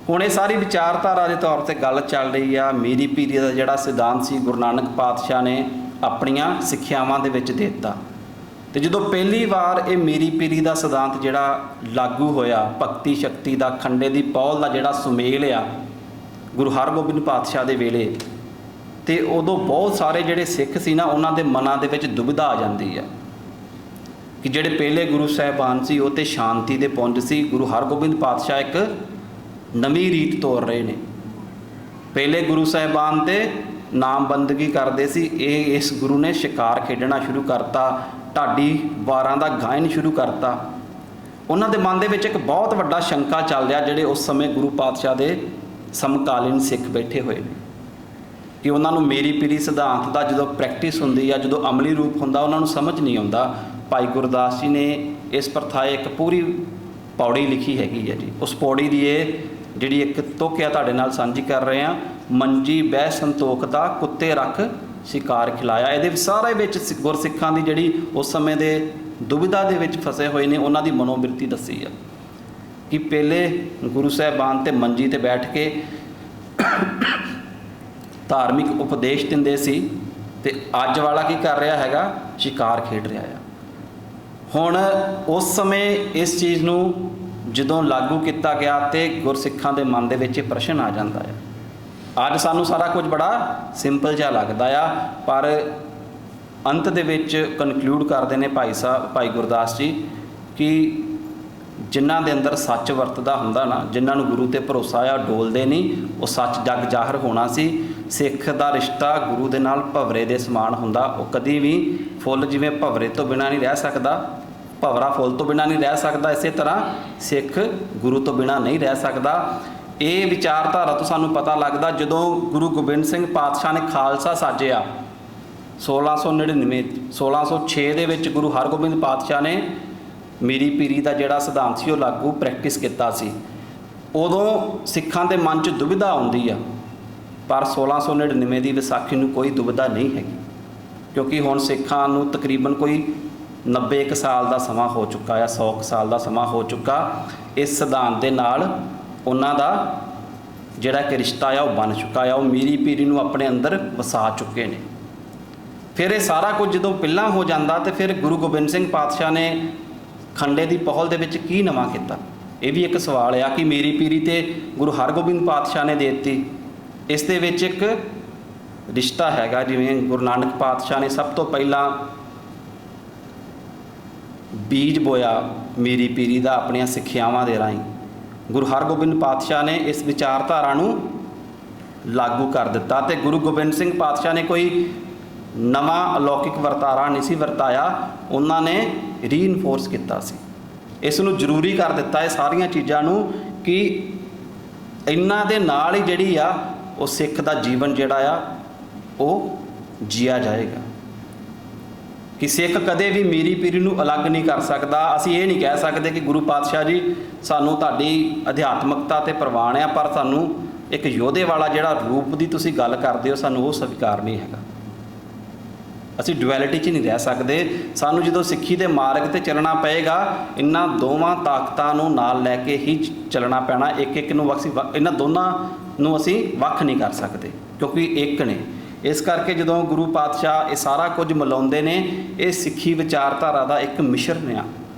ਹੁਣ ਇਹ ਸਾਰੀ ਵਿਚਾਰਧਾਰਾ ਦੇ ਤੌਰ ਤੇ ਗੱਲ ਚੱਲ ਰਹੀ ਆ। ਮੀਰੀ ਪੀਰੀ ਦਾ ਜਿਹੜਾ ਸਿਧਾਂਤ ਸੀ ਗੁਰੂ ਨਾਨਕ ਪਾਤਸ਼ਾਹ ਨੇ ਆਪਣੀਆਂ ਸਿੱਖਿਆਵਾਂ ਦੇ ਵਿੱਚ ਦੇ ਦਿੱਤਾ। ਤੇ ਜਦੋਂ ਪਹਿਲੀ ਵਾਰ ਇਹ ਮੀਰੀ ਪੀਰੀ ਦਾ ਸਿਧਾਂਤ ਜਿਹੜਾ ਲਾਗੂ ਹੋਇਆ, ਭਗਤੀ ਸ਼ਕਤੀ ਦਾ, ਖੰਡੇ ਦੀ ਪੌਲ ਦਾ ਜਿਹੜਾ ਸੁਮੇਲ ਆ ਗੁਰੂ ਹਰਗੋਬਿੰਦ ਪਾਤਸ਼ਾਹ ਦੇ ਵੇਲੇ, ਤੇ ਉਦੋਂ ਬਹੁਤ ਸਾਰੇ ਜਿਹੜੇ ਸਿੱਖ ਸੀ ਨਾ, ਉਹਨਾਂ ਦੇ ਮਨਾਂ ਦੇ ਵਿੱਚ ਦੁਬਿਧਾ ਆ ਜਾਂਦੀ ਆ ਕਿ ਜਿਹੜੇ ਪਹਿਲੇ ਗੁਰੂ ਸਾਹਿਬਾਨ ਸੀ ਉਹ ਤੇ ਸ਼ਾਂਤੀ ਦੇ ਪੁੰਜ ਸੀ। ਗੁਰੂ ਹਰਗੋਬਿੰਦ ਪਾਤਸ਼ਾਹ ਇੱਕ ਨਵੀਂ ਰੀਤ ਤੋਰ ਰਹੇ ਨੇ। ਪਹਿਲੇ ਗੁਰੂ ਸਾਹਿਬਾਨ ਤੇ ਨਾਮ ਬੰਦਗੀ ਕਰਦੇ ਸੀ, ਇਸ ਗੁਰੂ ਨੇ ਸ਼ਿਕਾਰ ਖੇਡਣਾ ਸ਼ੁਰੂ ਕਰਤਾ, ਢਾਡੀ ਵਾਰਾਂ ਦਾ ਗਾਇਨ ਸ਼ੁਰੂ ਕਰਤਾ। ਉਹਨਾਂ ਦੇ ਮਨ ਦੇ ਵਿੱਚ ਇੱਕ ਬਹੁਤ ਵੱਡਾ ਸ਼ੰਕਾ ਚੱਲ ਰਿਹਾ, ਜਿਹੜੇ ਉਸ ਸਮੇਂ ਗੁਰੂ ਪਾਤਸ਼ਾਹ ਦੇ ਸਮਕਾਲੀਨ ਸਿੱਖ ਬੈਠੇ ਹੋਏ ਨੇ, ਕਿ ਉਹਨਾਂ ਨੂੰ ਮੇਰੀ ਪੀਰੀ ਸਿਧਾਂਤ ਦਾ ਜਦੋਂ ਪ੍ਰੈਕਟਿਸ ਹੁੰਦੀ ਆ, ਜਦੋਂ ਅਮਲੀ ਰੂਪ ਹੁੰਦਾ, ਉਹਨਾਂ ਨੂੰ ਸਮਝ ਨਹੀਂ ਆਉਂਦਾ। ਭਾਈ ਗੁਰਦਾਸ ਜੀ ਨੇ ਇਸ ਪ੍ਰਥਾਏ ਇੱਕ ਪੂਰੀ ਪੌੜੀ ਲਿਖੀ ਹੈਗੀ ਹੈ ਜੀ। ਉਸ ਪੌੜੀ ਦੀ ਇਹ ਜਿਹੜੀ ਇੱਕ ਤੁਕ ਆ ਤੁਹਾਡੇ ਨਾਲ ਸਾਂਝੀ ਕਰ ਰਹੇ ਹਾਂ, ਮੰਜੀ ਬਹਿ ਸੰਤੋਖ ਦਾ ਕੁੱਤੇ ਰੱਖ ਸ਼ਿਕਾਰ ਖਿਲਾਇਆ। ਇਹਦੇ ਸਾਰੇ ਵਿੱਚ ਗੁਰਸਿੱਖਾਂ ਦੀ ਜਿਹੜੀ ਉਸ ਸਮੇਂ ਦੇ ਦੁਬਿਧਾ ਦੇ ਵਿੱਚ ਫਸੇ ਹੋਏ ਨੇ, ਉਹਨਾਂ ਦੀ ਮਨੋਬਿਰਤੀ ਦੱਸੀ ਆ ਕਿ ਪਹਿਲੇ ਗੁਰੂ ਸਾਹਿਬਾਨ ਤੇ ਮੰਜੀ ਤੇ ਬੈਠ ਕੇ ਧਾਰਮਿਕ ਉਪਦੇਸ਼ ਦਿੰਦੇ ਸੀ, ਤੇ ਅੱਜ ਵਾਲਾ ਕੀ ਕਰ ਰਿਹਾ ਹੈਗਾ? ਸ਼ਿਕਾਰ ਖੇਡ ਰਿਹਾ ਆ। ਹੁਣ ਉਸ ਸਮੇਂ ਇਸ ਚੀਜ਼ ਨੂੰ ਜਦੋਂ ਲਾਗੂ ਕੀਤਾ ਗਿਆ ਤੇ ਗੁਰਸਿੱਖਾਂ ਦੇ ਮਨ ਦੇ ਵਿੱਚ ਇਹ ਪ੍ਰਸ਼ਨ ਆ ਜਾਂਦਾ ਹੈ। ਅੱਜ ਸਾਨੂੰ ਸਾਰਾ ਕੁਝ ਬੜਾ ਸਿੰਪਲ ਜਿਹਾ ਲੱਗਦਾ ਆ, ਪਰ ਅੰਤ ਦੇ ਵਿੱਚ ਕਨਕਲੂਡ ਕਰਦੇ ਨੇ ਭਾਈ ਗੁਰਦਾਸ ਜੀ ਕਿ ਜਿਨ੍ਹਾਂ ਦੇ ਅੰਦਰ ਸੱਚ ਵਰਤਦਾ ਹੁੰਦਾ ਨਾ, ਜਿਨ੍ਹਾਂ ਨੂੰ ਗੁਰੂ ਤੇ ਭਰੋਸਾ ਆ, ਡੋਲਦੇ ਨਹੀਂ, ਉਹ ਸੱਚ ਜਗ ਜ਼ਾਹਰ ਹੋਣਾ ਸੀ। ਸਿੱਖ ਦਾ ਰਿਸ਼ਤਾ ਗੁਰੂ ਦੇ ਨਾਲ ਭਵਰੇ ਦੇ ਸਮਾਨ ਹੁੰਦਾ। ਉਹ ਕਦੀ ਵੀ ਫੁੱਲ ਜਿਵੇਂ ਭਵਰੇ ਤੋਂ ਬਿਨਾਂ ਨਹੀਂ ਰਹਿ ਸਕਦਾ, ਭਵਰਾ ਫੁੱਲ ਤੋਂ ਬਿਨਾਂ ਨਹੀਂ ਰਹਿ ਸਕਦਾ, ਇਸੇ ਤਰ੍ਹਾਂ ਸਿੱਖ ਗੁਰੂ ਤੋਂ ਬਿਨਾਂ ਨਹੀਂ ਰਹਿ ਸਕਦਾ। ਇਹ ਵਿਚਾਰਧਾਰਾ ਤੋਂ ਸਾਨੂੰ ਪਤਾ ਲੱਗਦਾ ਜਦੋਂ ਗੁਰੂ ਗੋਬਿੰਦ ਸਿੰਘ ਪਾਤਸ਼ਾਹ ਨੇ ਖਾਲਸਾ ਸਾਜਿਆ 1606 ਦੇ ਵਿੱਚ ਗੁਰੂ ਹਰਗੋਬਿੰਦ ਪਾਤਸ਼ਾਹ ਨੇ ਮੀਰੀ ਪੀਰੀ ਦਾ ਜਿਹੜਾ ਸਿਧਾਂਤ ਸੀ ਉਹ ਲਾਗੂ ਪ੍ਰੈਕਟਿਸ ਕੀਤਾ ਸੀ। ਉਦੋਂ ਸਿੱਖਾਂ ਦੇ ਮਨ 'ਚ ਦੁਬਿਧਾ ਆਉਂਦੀ ਆ, ਪਰ 1699 ਦੀ ਵਿਸਾਖੀ ਨੂੰ ਕੋਈ ਦੁਬਿਧਾ ਨਹੀਂ ਹੈਗੀ, ਕਿਉਂਕਿ ਹੁਣ ਸਿੱਖਾਂ ਨੂੰ ਤਕਰੀਬਨ ਕੋਈ 90 ਸਾਲ ਦਾ ਸਮਾਂ ਹੋ ਚੁੱਕਾ ਆ, 100 ਸਾਲ ਦਾ ਸਮਾਂ ਹੋ ਚੁੱਕਾ। ਇਸ ਸਿਧਾਂਤ ਦੇ ਨਾਲ ਉਹਨਾਂ ਦਾ ਜਿਹੜਾ ਕਿ ਰਿਸ਼ਤਾ ਆ ਉਹ ਬਣ ਚੁੱਕਾ ਆ, ਉਹ ਮੀਰੀ ਪੀਰੀ ਨੂੰ ਆਪਣੇ ਅੰਦਰ ਵਸਾ ਚੁੱਕੇ ਨੇ। ਫਿਰ ਇਹ ਸਾਰਾ ਕੁਝ ਜਦੋਂ ਪਹਿਲਾਂ ਹੋ ਜਾਂਦਾ ਤੇ ਫਿਰ ਗੁਰੂ ਗੋਬਿੰਦ ਸਿੰਘ ਪਾਤਸ਼ਾਹ ਨੇ ਖੰਡੇ ਦੀ ਪਹੁਲ ਦੇ ਵਿੱਚ ਕੀ ਨਵਾਂ ਕੀਤਾ? ਇਹ ਵੀ ਇੱਕ ਸਵਾਲ ਆ ਕਿ ਮੀਰੀ ਪੀਰੀ ਤੇ ਗੁਰੂ ਹਰਗੋਬਿੰਦ ਪਾਤਸ਼ਾਹ ਨੇ ਦੇ ਦਿੱਤੀ। ਇਸ ਦੇ ਵਿੱਚ ਇੱਕ ਰਿਸ਼ਤਾ ਹੈਗਾ, ਜਿਵੇਂ ਗੁਰੂ ਨਾਨਕ ਪਾਤਸ਼ਾਹ ਨੇ ਸਭ ਤੋਂ ਪਹਿਲਾਂ ਬੀਜ ਬੋਇਆ ਮੀਰੀ ਪੀਰੀ ਦਾ ਆਪਣੀਆਂ ਸਿੱਖਿਆਵਾਂ ਦੇ ਰਾਹੀਂ। ਗੁਰੂ ਹਰਗੋਬਿੰਦ ਪਾਤਸ਼ਾਹ ਨੇ ਇਸ ਵਿਚਾਰਧਾਰਾ ਨੂੰ ਲਾਗੂ ਕਰ ਦਿੱਤਾ ਤੇ ਗੁਰੂ ਗੋਬਿੰਦ ਸਿੰਘ ਪਾਤਸ਼ਾਹ ਨੇ ਕੋਈ ਨਵਾਂ ਅਲੌਕਿਕ ਵਰਤਾਰਾ ਨਹੀਂ ਸੀ ਵਰਤਾਇਆ, ਉਹਨਾਂ ਨੇ ਰੀਇਨਫੋਰਸ ਕੀਤਾ ਸੀ। ਇਸ ਨੂੰ ਜ਼ਰੂਰੀ ਕਰ ਦਿੱਤਾ ਇਹ ਸਾਰੀਆਂ ਚੀਜ਼ਾਂ ਨੂੰ ਕਿ ਇਹਨਾਂ ਦੇ ਨਾਲ ਹੀ ਜਿਹੜੀ ਆ ਉਹ ਸਿੱਖ ਦਾ ਜੀਵਨ ਜਿਹੜਾ ਆ ਉਹ ਜੀਆ ਜਾਏਗਾ, ਕਿ ਸਿੱਖ ਕਦੇ ਵੀ ਮੀਰੀ ਪੀਰੀ ਨੂੰ ਅਲੱਗ ਨਹੀਂ ਕਰ ਸਕਦਾ। ਅਸੀਂ ਇਹ ਨਹੀਂ ਕਹਿ ਸਕਦੇ ਕਿ ਗੁਰੂ ਪਾਤਸ਼ਾਹ ਜੀ ਸਾਨੂੰ ਤੁਹਾਡੀ ਅਧਿਆਤਮਕਤਾ ਤੇ ਪ੍ਰਵਾਨ ਆ, ਪਰ ਸਾਨੂੰ ਇੱਕ ਯੋਧੇ ਵਾਲਾ ਜਿਹੜਾ ਰੂਪ ਦੀ ਤੁਸੀਂ ਗੱਲ ਕਰਦੇ ਹੋ ਸਾਨੂੰ ਉਹ ਸਵੀਕਾਰ ਨਹੀਂ ਹੈਗਾ। ਅਸੀਂ ਡੁਐਲਿਟੀ 'ਚ ਨਹੀਂ ਰਹਿ ਸਕਦੇ। ਸਾਨੂੰ ਜਦੋਂ ਸਿੱਖੀ ਦੇ ਮਾਰਗ 'ਤੇ ਚੱਲਣਾ ਪਏਗਾ, ਇਹਨਾਂ ਦੋਵਾਂ ਤਾਕਤਾਂ ਨੂੰ ਨਾਲ ਲੈ ਕੇ ਹੀ ਚੱਲਣਾ ਪੈਣਾ। ਇੱਕ ਨੂੰ ਅਸੀਂ ਇਹਨਾਂ ਦੋਨਾਂ ਨੂੰ ਅਸੀਂ ਵੱਖ ਨਹੀਂ ਕਰ ਸਕਦੇ, ਕਿਉਂਕਿ ਇੱਕ ਨੇ। ਇਸ ਕਰਕੇ ਜਦੋਂ ਗੁਰੂ ਪਾਤਸ਼ਾਹ ਇਹ ਸਾਰਾ ਕੁਝ ਮਿਲਾਉਂਦੇ ਨੇ, ਇਹ ਸਿੱਖੀ ਵਿਚਾਰਧਾਰਾ ਦਾ ਇੱਕ ਮਿਸ਼ਰਨ ਆ,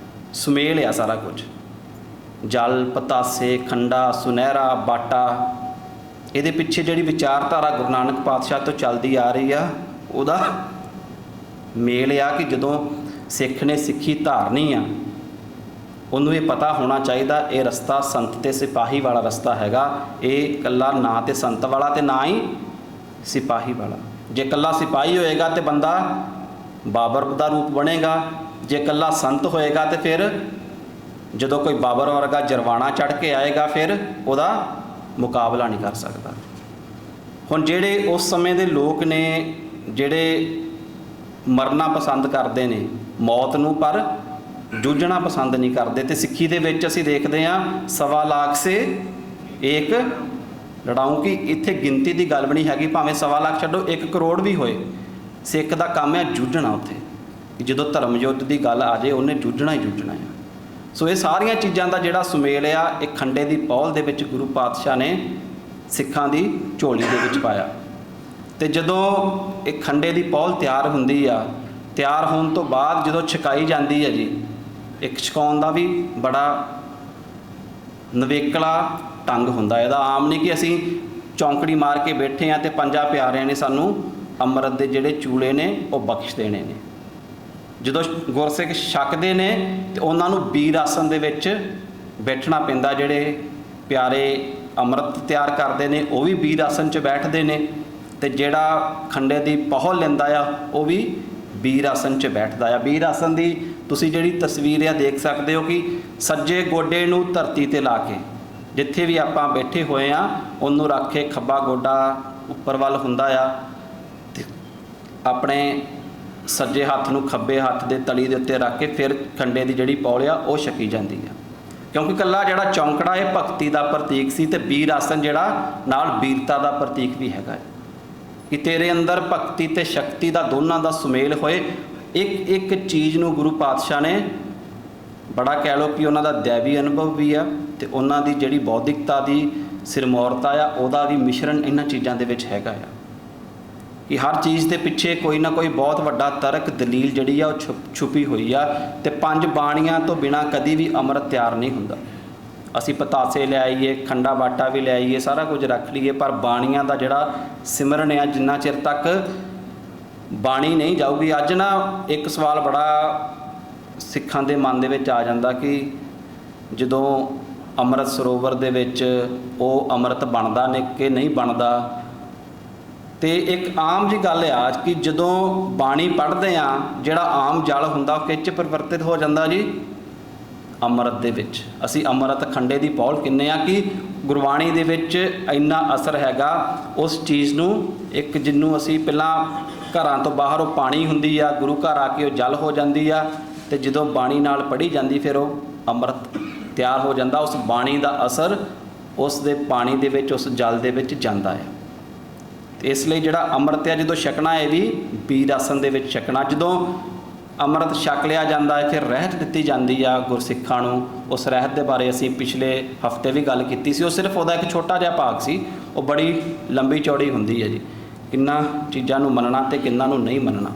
ਸੁਮੇਲ ਆ ਸਾਰਾ ਕੁਝ। ਜਲ, ਪਤਾਸੇ, ਖੰਡਾ, ਸੁਨਹਿਰਾ, ਬਾਟਾ, ਇਹਦੇ ਪਿੱਛੇ ਜਿਹੜੀ ਵਿਚਾਰਧਾਰਾ ਗੁਰੂ ਨਾਨਕ ਪਾਤਸ਼ਾਹ ਤੋਂ ਚੱਲਦੀ ਆ ਰਹੀ ਆ, ਉਹਦਾ ਮੇਲ ਆ ਕਿ ਜਦੋਂ ਸਿੱਖ ਨੇ ਸਿੱਖੀ ਧਾਰਨੀ ਆ, ਉਹਨੂੰ ਇਹ ਪਤਾ ਹੋਣਾ ਚਾਹੀਦਾ ਇਹ ਰਸਤਾ ਸੰਤ ਤੇ ਸਿਪਾਹੀ ਵਾਲਾ ਰਸਤਾ ਹੈਗਾ। ਇਹ ਇਕੱਲਾ ਨਾ ਤੇ ਸੰਤ ਵਾਲਾ ਤੇ ਨਾ ਹੀ ਸਿਪਾਹੀ ਵਾਲਾ। ਜੇ ਇਕੱਲਾ ਸਿਪਾਹੀ ਹੋਏਗਾ ਤੇ ਬੰਦਾ ਬਾਬਰ ਦਾ ਰੂਪ ਬਣੇਗਾ, ਜੇ ਇਕੱਲਾ ਸੰਤ ਹੋਏਗਾ ਤੇ ਫਿਰ ਜਦੋਂ ਕੋਈ ਬਾਬਰ ਵਰਗਾ ਜਰਵਾਣਾ ਚੜ੍ਹ ਕੇ ਆਏਗਾ ਫਿਰ ਉਹਦਾ ਮੁਕਾਬਲਾ ਨਹੀਂ ਕਰ ਸਕਦਾ। ਹੁਣ ਜਿਹੜੇ ਉਸ ਸਮੇਂ ਦੇ ਲੋਕ ਨੇ ਜਿਹੜੇ ਮਰਨਾ ਪਸੰਦ ਕਰਦੇ ਨੇ ਮੌਤ ਨੂੰ, ਪਰ ਜੂਝਣਾ ਪਸੰਦ ਨਹੀਂ ਕਰਦੇ। ਤੇ ਸਿੱਖੀ ਦੇ ਵਿੱਚ ਅਸੀਂ ਦੇਖਦੇ ਹਾਂ 1.25 ਲੱਖ ਸੇ ਇੱਕ ਲੜਾਊਂ, ਕਿ ਇੱਥੇ ਗਿਣਤੀ ਦੀ ਗੱਲ ਵੀ ਨਹੀਂ ਹੈਗੀ। ਭਾਵੇਂ 1.25 ਲੱਖ ਛੱਡੋ 1 ਕਰੋੜ ਵੀ ਹੋਏ, ਸਿੱਖ ਦਾ ਕੰਮ ਹੈ ਜੂਝਣਾ। ਉੱਥੇ ਜਦੋਂ ਧਰਮ ਯੁੱਧ ਦੀ ਗੱਲ ਆ ਜਾਏ ਉਹਨੇ ਜੂਝਣਾ ਹੀ ਜੂਝਣਾ ਆ। ਸੋ ਇਹ ਸਾਰੀਆਂ ਚੀਜ਼ਾਂ ਦਾ ਜਿਹੜਾ ਸੁਮੇਲ ਆ ਇਹ ਖੰਡੇ ਦੀ ਪਹੁਲ ਦੇ ਵਿੱਚ ਗੁਰੂ ਪਾਤਸ਼ਾਹ ਨੇ ਸਿੱਖਾਂ ਦੀ ਝੋਲੀ ਦੇ ਵਿੱਚ ਪਾਇਆ। ਤੇ ਜਦੋਂ ਇਹ ਖੰਡੇ ਦੀ ਪਹੁਲ ਤਿਆਰ ਹੁੰਦੀ ਆ, ਤਿਆਰ ਹੋਣ ਤੋਂ ਬਾਅਦ ਜਦੋਂ ਛਕਾਈ ਜਾਂਦੀ ਹੈ ਜੀ, ਇੱਕ ਛਕਾਉਣ ਦਾ ਵੀ ਬੜਾ ਨਵੇਕਲਾ ਢੰਗ ਹੁੰਦਾ ਇਹਦਾ। ਆਮ ਨਹੀਂ ਕਿ ਅਸੀਂ ਚੌਂਕੜੀ ਮਾਰ ਕੇ ਬੈਠੇ ਹਾਂ ਤੇ 5 ਪਿਆਰਿਆਂ ਨੇ ਸਾਨੂੰ ਅੰਮ੍ਰਿਤ ਦੇ ਜਿਹੜੇ ਚੂਲੇ ਨੇ ਉਹ ਬਖਸ਼ ਦੇਣੇ ਨੇ। ਜਦੋਂ ਗੁਰਸਿੱਖ ਛਕਦੇ ਨੇ ਤੇ ਉਹਨਾਂ ਨੂੰ ਵੀਰ ਆਸਣ ਦੇ ਵਿੱਚ ਬੈਠਣਾ ਪੈਂਦਾ। ਜਿਹੜੇ ਪਿਆਰੇ ਅੰਮ੍ਰਿਤ ਤਿਆਰ ਕਰਦੇ ਨੇ ਉਹ ਵੀ ਵੀਰ ਆਸਣ 'ਚ ਬੈਠਦੇ ਨੇ, ਤੇ ਜਿਹੜਾ ਖੰਡੇ ਦੀ ਪਹੁਲ ਲੈਂਦਾ ਆ ਉਹ ਵੀ ਵੀਰ ਆਸਣ 'ਚ ਬੈਠਦਾ ਆ। ਵੀਰ ਆਸਣ ਦੀ ਤੁਸੀਂ ਜਿਹੜੀ ਤਸਵੀਰ ਆ ਦੇਖ ਸਕਦੇ ਹੋ ਕਿ ਸੱਜੇ ਗੋਡੇ ਨੂੰ ਧਰਤੀ 'ਤੇ ਲਾ ਕੇ, ਜਿੱਥੇ ਵੀ ਆਪਾਂ ਬੈਠੇ ਹੋਏ ਆ ਉਹਨੂੰ ਰੱਖ ਕੇ ਖੱਬਾ ਗੋਡਾ ਉੱਪਰ ਵੱਲ ਹੁੰਦਾ ਆ ਤੇ ਆਪਣੇ ਸੱਜੇ ਹੱਥ ਨੂੰ ਖੱਬੇ ਹੱਥ ਦੇ ਤਲੀ ਦੇ ਉੱਤੇ ਰੱਖ ਕੇ ਫਿਰ ਖੰਡੇ ਦੀ ਜਿਹੜੀ ਪੌਲ ਆ ਉਹ ਛਕੀ ਜਾਂਦੀ ਆ। ਕਿਉਂਕਿ ਇਕੱਲਾ ਜਿਹੜਾ ਚੌਂਕੜਾ ਇਹ ਭਗਤੀ ਦਾ ਪ੍ਰਤੀਕ ਸੀ ਤੇ ਵੀਰ ਆਸਣ ਜਿਹੜਾ ਨਾਲ ਵੀਰਤਾ ਦਾ ਪ੍ਰਤੀਕ ਵੀ ਹੈਗਾ ਕਿ ਤੇਰੇ ਅੰਦਰ ਭਗਤੀ ਤੇ ਸ਼ਕਤੀ ਦਾ ਦੋਨਾਂ ਦਾ ਸੁਮੇਲ ਹੋਏ। ਇੱਕ ਇੱਕ ਚੀਜ਼ ਨੂੰ ਗੁਰੂ ਪਾਤਸ਼ਾਹ ਨੇ ਬੜਾ ਕਹਿ ਲਓ ਕਿ ਉਹਨਾਂ ਦਾ ਦੈਵੀ ਅਨੁਭਵ ਵੀ ਆ ਤੇ ਉਹਨਾਂ ਦੀ ਜਿਹੜੀ ਬੌਧਿਕਤਾ ਦੀ ਸਿਰਮੌਰਤਾ ਆ ਉਹਦਾ ਵੀ ਮਿਸ਼ਰਣ ਇਹਨਾਂ ਚੀਜ਼ਾਂ ਦੇ ਵਿੱਚ ਹੈਗਾ ਆ ਕਿ ਹਰ ਚੀਜ਼ ਦੇ ਪਿੱਛੇ ਕੋਈ ਨਾ ਕੋਈ ਬਹੁਤ ਵੱਡਾ ਤਰਕ ਦਲੀਲ ਜਿਹੜੀ ਆ ਉਹ ਛੁਪੀ ਹੋਈ ਆ। ਤੇ 5 ਬਾਣੀਆਂ ਤੋਂ ਬਿਨਾਂ ਕਦੀ ਵੀ ਅੰਮ੍ਰਿਤ ਤਿਆਰ ਨਹੀਂ ਹੁੰਦਾ। ਅਸੀਂ ਪਤਾਸੇ ਲੈ ਆਈਏ, ਖੰਡਾ ਬਾਟਾ ਵੀ ਲੈ ਆਈਏ, ਸਾਰਾ ਕੁਝ ਰੱਖ ਲਈਏ, ਪਰ ਬਾਣੀਆਂ ਦਾ ਜਿਹੜਾ ਸਿਮਰਨ ਆ ਜਿੰਨਾ ਚਿਰ ਤੱਕ ਬਾਣੀ ਨਹੀਂ ਜਾਊਗੀ। ਅੱਜ ਨਾ ਇੱਕ ਸਵਾਲ ਬੜਾ ਸਿੱਖਾਂ ਦੇ ਮਨ ਦੇ ਵਿੱਚ ਆ ਜਾਂਦਾ ਕਿ ਜਦੋਂ ਅੰਮ੍ਰਿਤ ਸਰੋਵਰ ਦੇ ਵਿੱਚ ਉਹ ਅੰਮ੍ਰਿਤ ਬਣਦਾ ਨੇ ਕਿ ਨਹੀਂ ਬਣਦਾ। ਤੇ ਇੱਕ ਆਮ ਜੀ ਗੱਲ ਆ ਕਿ ਜਦੋਂ ਬਾਣੀ ਪੜ੍ਹਦੇ ਆ ਜਿਹੜਾ ਆਮ ਜਲ ਹੁੰਦਾ ਉਹ ਕਿਹ 'ਚ ਪਰਿਵਰਤਿਤ ਹੋ ਜਾਂਦਾ ਜੀ ਅੰਮ੍ਰਿਤ ਦੇ ਵਿੱਚ। ਅਸੀਂ ਅੰਮ੍ਰਿਤ ਖੰਡੇ ਦੀ ਪਹੁਲ ਕਿੰਨੇ ਆ ਕਿ ਗੁਰਬਾਣੀ ਦੇ ਵਿੱਚ ਇੰਨਾ ਅਸਰ ਹੈਗਾ ਉਸ ਚੀਜ਼ ਨੂੰ। ਇੱਕ ਜਿਹਨੂੰ ਅਸੀਂ ਪਹਿਲਾਂ ਘਰਾਂ ਤੋਂ ਬਾਹਰ ਉਹ ਪਾਣੀ ਹੁੰਦੀ ਆ, ਗੁਰੂ ਘਰ ਆ ਕੇ ਉਹ ਜਲ ਹੋ ਜਾਂਦੀ ਆ, ਤੇ ਜਦੋਂ ਬਾਣੀ ਨਾਲ ਪੜ੍ਹੀ ਜਾਂਦੀ ਫਿਰ ਉਹ ਅੰਮ੍ਰਿਤ ਤਿਆਰ ਹੋ ਜਾਂਦਾ। ਉਸ ਬਾਣੀ ਦਾ ਅਸਰ ਉਸ ਦੇ ਪਾਣੀ ਦੇ ਵਿੱਚ, ਉਸ ਜਲ ਦੇ ਵਿੱਚ ਜਾਂਦਾ ਹੈ। ਤੇ ਇਸ ਲਈ ਜਿਹੜਾ ਅੰਮ੍ਰਿਤ ਹੈ ਜਦੋਂ ਛਕਣਾ ਇਹ ਵੀ ਵੀਰ ਆਸਣ ਦੇ ਵਿੱਚ ਛਕਣਾ। ਜਦੋਂ ਅੰਮ੍ਰਿਤ ਛਕ ਲਿਆ ਜਾਂਦਾ ਹੈ ਫਿਰ ਰਹਿਤ ਦਿੱਤੀ ਜਾਂਦੀ ਆ ਗੁਰਸਿੱਖਾਂ ਨੂੰ उस रहत के बारे असी पिछले हफ्ते भी गल की सी। वो सिर्फ वह एक छोटा जिहा भाग सी, वो बड़ी लंबी चौड़ी हुंदी है जी, किन्ना चीज़ां नूं मनना ते किन्ना नूं नहीं मनना।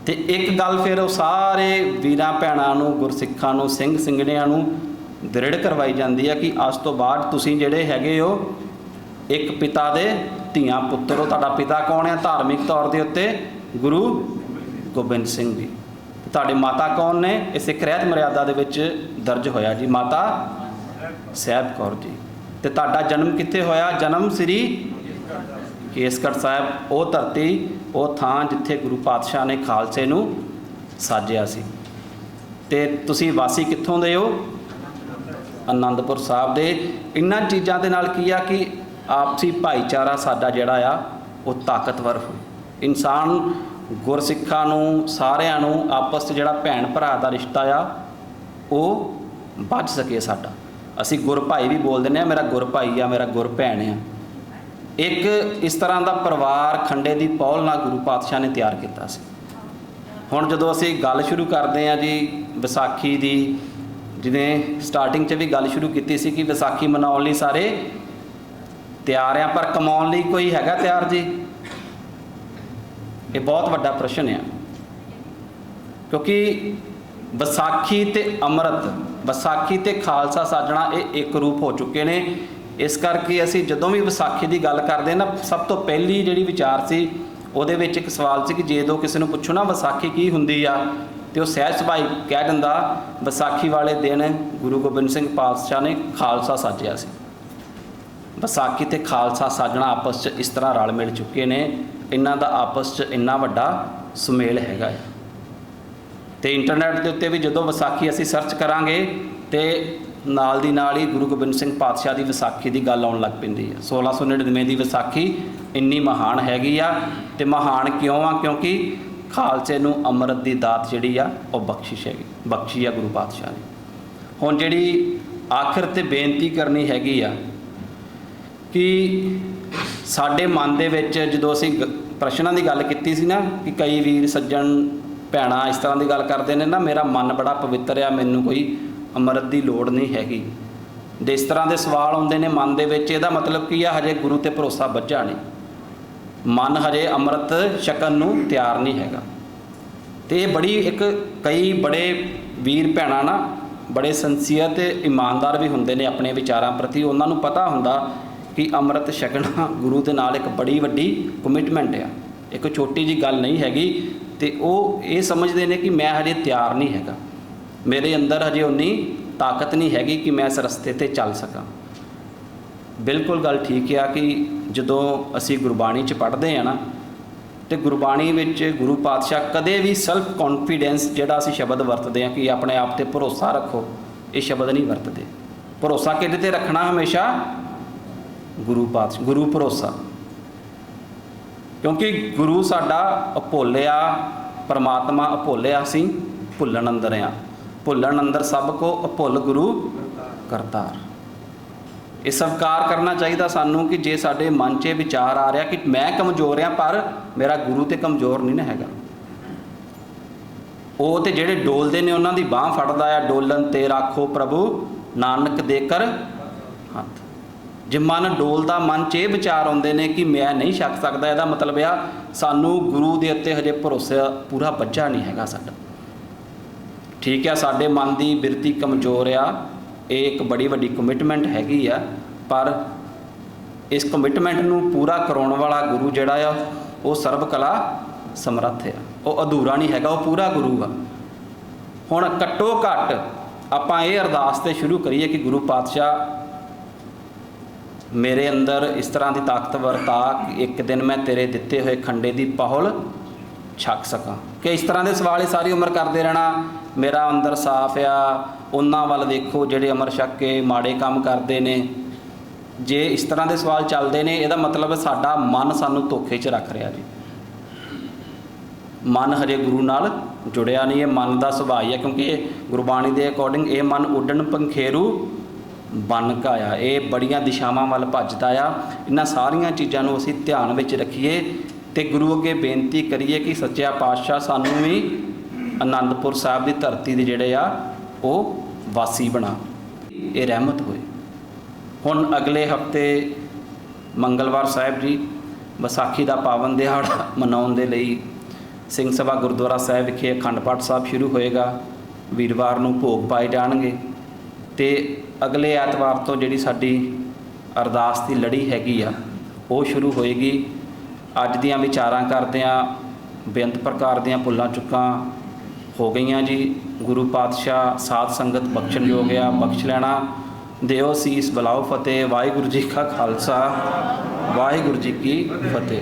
तो एक गल फिर वो सारे वीरां भैणां नूं, गुरसिखां नूं, सिंह सिंगड़ियां नूं दृढ़ करवाई जाती है कि अज तो बाद तुसीं जिहड़े हैगे हो एक पिता दे धीआं पुत्तर हो। तुहाडा पिता कौन है? धार्मिक तौर के उत्ते गुरु गोबिंद सिंह जी। तुहाडी माता कौन ने? इस सिख रहत मर्यादा दे विच दर्ज होया जी, माता सहब कौर जी। तो तुहाडा जन्म कित्थे होया? जन्म श्री केसगढ़ साहब, वो धरती, वो थां जिथे गुरु पातशाह ने खालसे नूं साजिया सी। ते तुसीं वासी कित्थों दे हो? आनंदपुर साहब दे। इन्हां चीज़ां दे नाल की आ कि आपसी भाईचारा साडा जिहड़ा आ वो ताकतवर हो। इंसान गुरसिखां नूं सारिआं नूं आपस च जिहड़ा भैण भरा दा रिश्ता आ वो बच सके साडा। असीं गुर भाई भी बोल दिंदे आ, मेरा गुर भाई आ, मेरा गुर भैण आ। एक इस तरह का परिवार खंडे की पौल नाल गुरु पातशाह ने तैयार किया सी। हुण जदों असीं गल शुरू करते हैं जी विसाखी की, जिवें स्टार्टिंग च भी गल शुरू की सी कि विसाखी मनाउण लई सारे तैयार हैं, पर कमाउण लई कोई हैगा तैयार जी? ये बहुत वड्डा प्रश्न है, क्योंकि विसाखी ते अमृत, विसाखी ते खालसा साजना ये एक रूप हो चुके ने। इस करके असीं जदों भी विसाखी की गल करते ना, सब तो पहली जिहड़ी विचार सी ਉਹਦੇ ਵਿੱਚ एक सवाल सी कि जो किसी ਨੂੰ ਪੁੱਛੋ ना विसाखी की हुंदी आ, तो वह सहज सुभाई कह दिंदा विसाखी वाले दिन गुरु गोबिंद सिंह पातशाह ने खालसा साजिया सी। विसाखी ते खालसा साजना आपस च इस तरह रल मिल चुके ने, इन्हां दा आपस च इन्ना वड्डा सुमेल हैगा। तो इंटरनेट के उत्ते भी जदों विसाखी असीं सर्च करांगे तो नाल दी नाल ही गुरु गोबिंद सिंह पातशाह की विसाखी की गल आउण लग पैंदी है। 1699 की विसाखी इन्नी महान हैगी आ। ते महान क्यों आ? क्योंकि खालसे नूं अमृत की दात जिहड़ी आ वो बख्शिश हैगी, बख्शी आ गुरु पातशाह ने। हुण जिहड़ी आखिर ते बेनती करनी हैगी आ कि साडे मन दे विच जदों असीं प्रश्नां दी गल कीती सी ना कि कई वीर सज्जण भैणां इस तरह की गल करते हैं ना, मेरा मन बड़ा पवित्र आ, मैनूं कोई अमृत की लोड़ नहीं हैगी। इस तरह के सवाल आउंदे ने मन दे विच। इहदा मतलब की आ हजे गुरु ते भरोसा बझा नहीं, मन हजे अमृत छकण नूं तैयार नहीं हैगा। तो ये बड़ी एक कई बड़े वीर भैणां ना बड़े संसीयर ते ईमानदार भी हुंदे ने अपने विचारां प्रति। उन्हां नूं पता हुंदा कि अमृत छकना गुरु दे नाल एक बड़ी वड्डी कमिटमेंट आ, एक छोटी जी गल नहीं हैगी। तो वो ये समझते हैं कि मैं हजे तैयार नहीं हैगा, मेरे अंदर हजे उन्नी ताकत नहीं हैगी कि मैं इस रस्ते ते चल सकां। बिल्कुल गल ठीक है कि जदों असीं गुरबाणी च पढ़ते हैं ना, तो गुरबाणी विच गुरु पातशाह कदे भी सैल्फ कॉन्फिडेंस जिहड़ा असीं शब्द वरतते हैं कि अपने आप ते भरोसा रखो, ये शब्द नहीं वरतते। भरोसा किहदे ते रखना? हमेशा गुरु पातशाह, गुरु भरोसा। क्योंकि गुरु साडा अभोलिया परमात्मा, अभोलिया असीं भुल्लण अंदर आ, भुल्लण अंदर सब को, अभुल गुरु करतार। ये स्वीकार करना चाहिए सानू कि जे साडे मन च विचार आ रहा कि मैं कमज़ोर हाँ पर मेरा गुरु तो कमज़ोर नहीं ना हैगा। वो तो जेड़े डोलते ने उन्हों की बाँह फड़दा आ, डोलन ते राखो प्रभु नानक देकर हथ। जे मन डोलदा, मन च ये विचार आउंदे ने कि मैं नहीं छक सकदा, इहदा मतलब आ सानू गुरु दे उत्ते हजे भरोसा पूरा बझा नहीं हैगा साडा। ठीक है, साडे मन की बिरती कमज़ोर आ, एक बड़ी वड्डी कमिटमेंट हैगी आ, पर इस कमिटमेंट नूं पूरा कराउण वाला गुरु जिहड़ा आ वो सर्व कला समर्थ है, वो अधूरा नहीं हैगा, वो पूरा गुरु आ। हुण घट्टो घट आपां ये अरदास ते शुरू करिए कि गुरु पातशाह मेरे अंदर इस तरह की ताकत वरता कि एक दिन मैं तेरे दिते हुए खंडे की पहुल छक सकां। कि इस तरह के सवाल ही सारी उम्र करते रहना, मेरा अंदर साफ आ, उन्हां वाल देखो जिहड़े अमर छक के माड़े काम करते हैं। जे इस तरह के सवाल चलते हैं, यदा मतलब साडा मन सानू धोखे च रख रहा जी। मन हजे गुरु नाल जुड़िया नहीं है, मन का सुभाव है, क्योंकि गुरबाणी के अकॉर्डिंग ये मन उड्डण पंखेरू बन काया, ये बड़िया दिशावां वाल भजदा आ। इन्हां सारियां चीज़ां नूं असीं ध्यान विच रखीए ते गुरु अगे बेनती करिए कि सच्चा पातशाह सानू भी आनंदपुर साहब की धरती दे जिहड़े आ वो ਵਾਸੀ ਬਣਾ, ਇਹ ਰਹਿਮਤ ਹੋਏ। ਹੁਣ ਅਗਲੇ ਹਫਤੇ ਮੰਗਲਵਾਰ ਸਾਹਿਬ ਜੀ ਵਿਸਾਖੀ ਦਾ ਪਾਵਨ ਦਿਹਾੜਾ ਮਨਾਉਣ ਦੇ ਲਈ ਸਿੰਘ ਸਭਾ ਗੁਰਦੁਆਰਾ ਸਾਹਿਬ ਵਿਖੇ ਅਖੰਡ ਪਾਠ ਸਾਹਿਬ ਸ਼ੁਰੂ ਹੋਏਗਾ। ਵੀਰਵਾਰ ਨੂੰ ਭੋਗ ਪਾਏ ਜਾਣਗੇ ਤੇ ਅਗਲੇ ਐਤਵਾਰ ਤੋਂ ਜਿਹੜੀ ਸਾਡੀ ਅਰਦਾਸ ਦੀ ਲੜੀ ਹੈਗੀ ਆ ਉਹ ਸ਼ੁਰੂ ਹੋਏਗੀ। ਅੱਜ ਦੀਆਂ ਵਿਚਾਰਾਂ ਕਰਦਿਆਂ ਬੇਅੰਤ ਪ੍ਰਕਾਰ ਦੀਆਂ ਭੁੱਲਾਂ ਚੁੱਕਾਂ ਹੋ ਗਈਆਂ ਜੀ। ਗੁਰੂ ਪਾਤਸ਼ਾਹ ਸਾਧ ਸੰਗਤ ਬਖਸ਼ਣਯੋਗ ਆ, ਬਖਸ਼ ਲੈਣਾ। ਦਿਓ ਸੀਸ ਬੁਲਾਓ ਫਤਿਹ। ਵਾਹਿਗੁਰੂ ਜੀ ਕਾ ਖਾਲਸਾ, ਵਾਹਿਗੁਰੂ ਜੀ ਕੀ ਫਤਿਹ।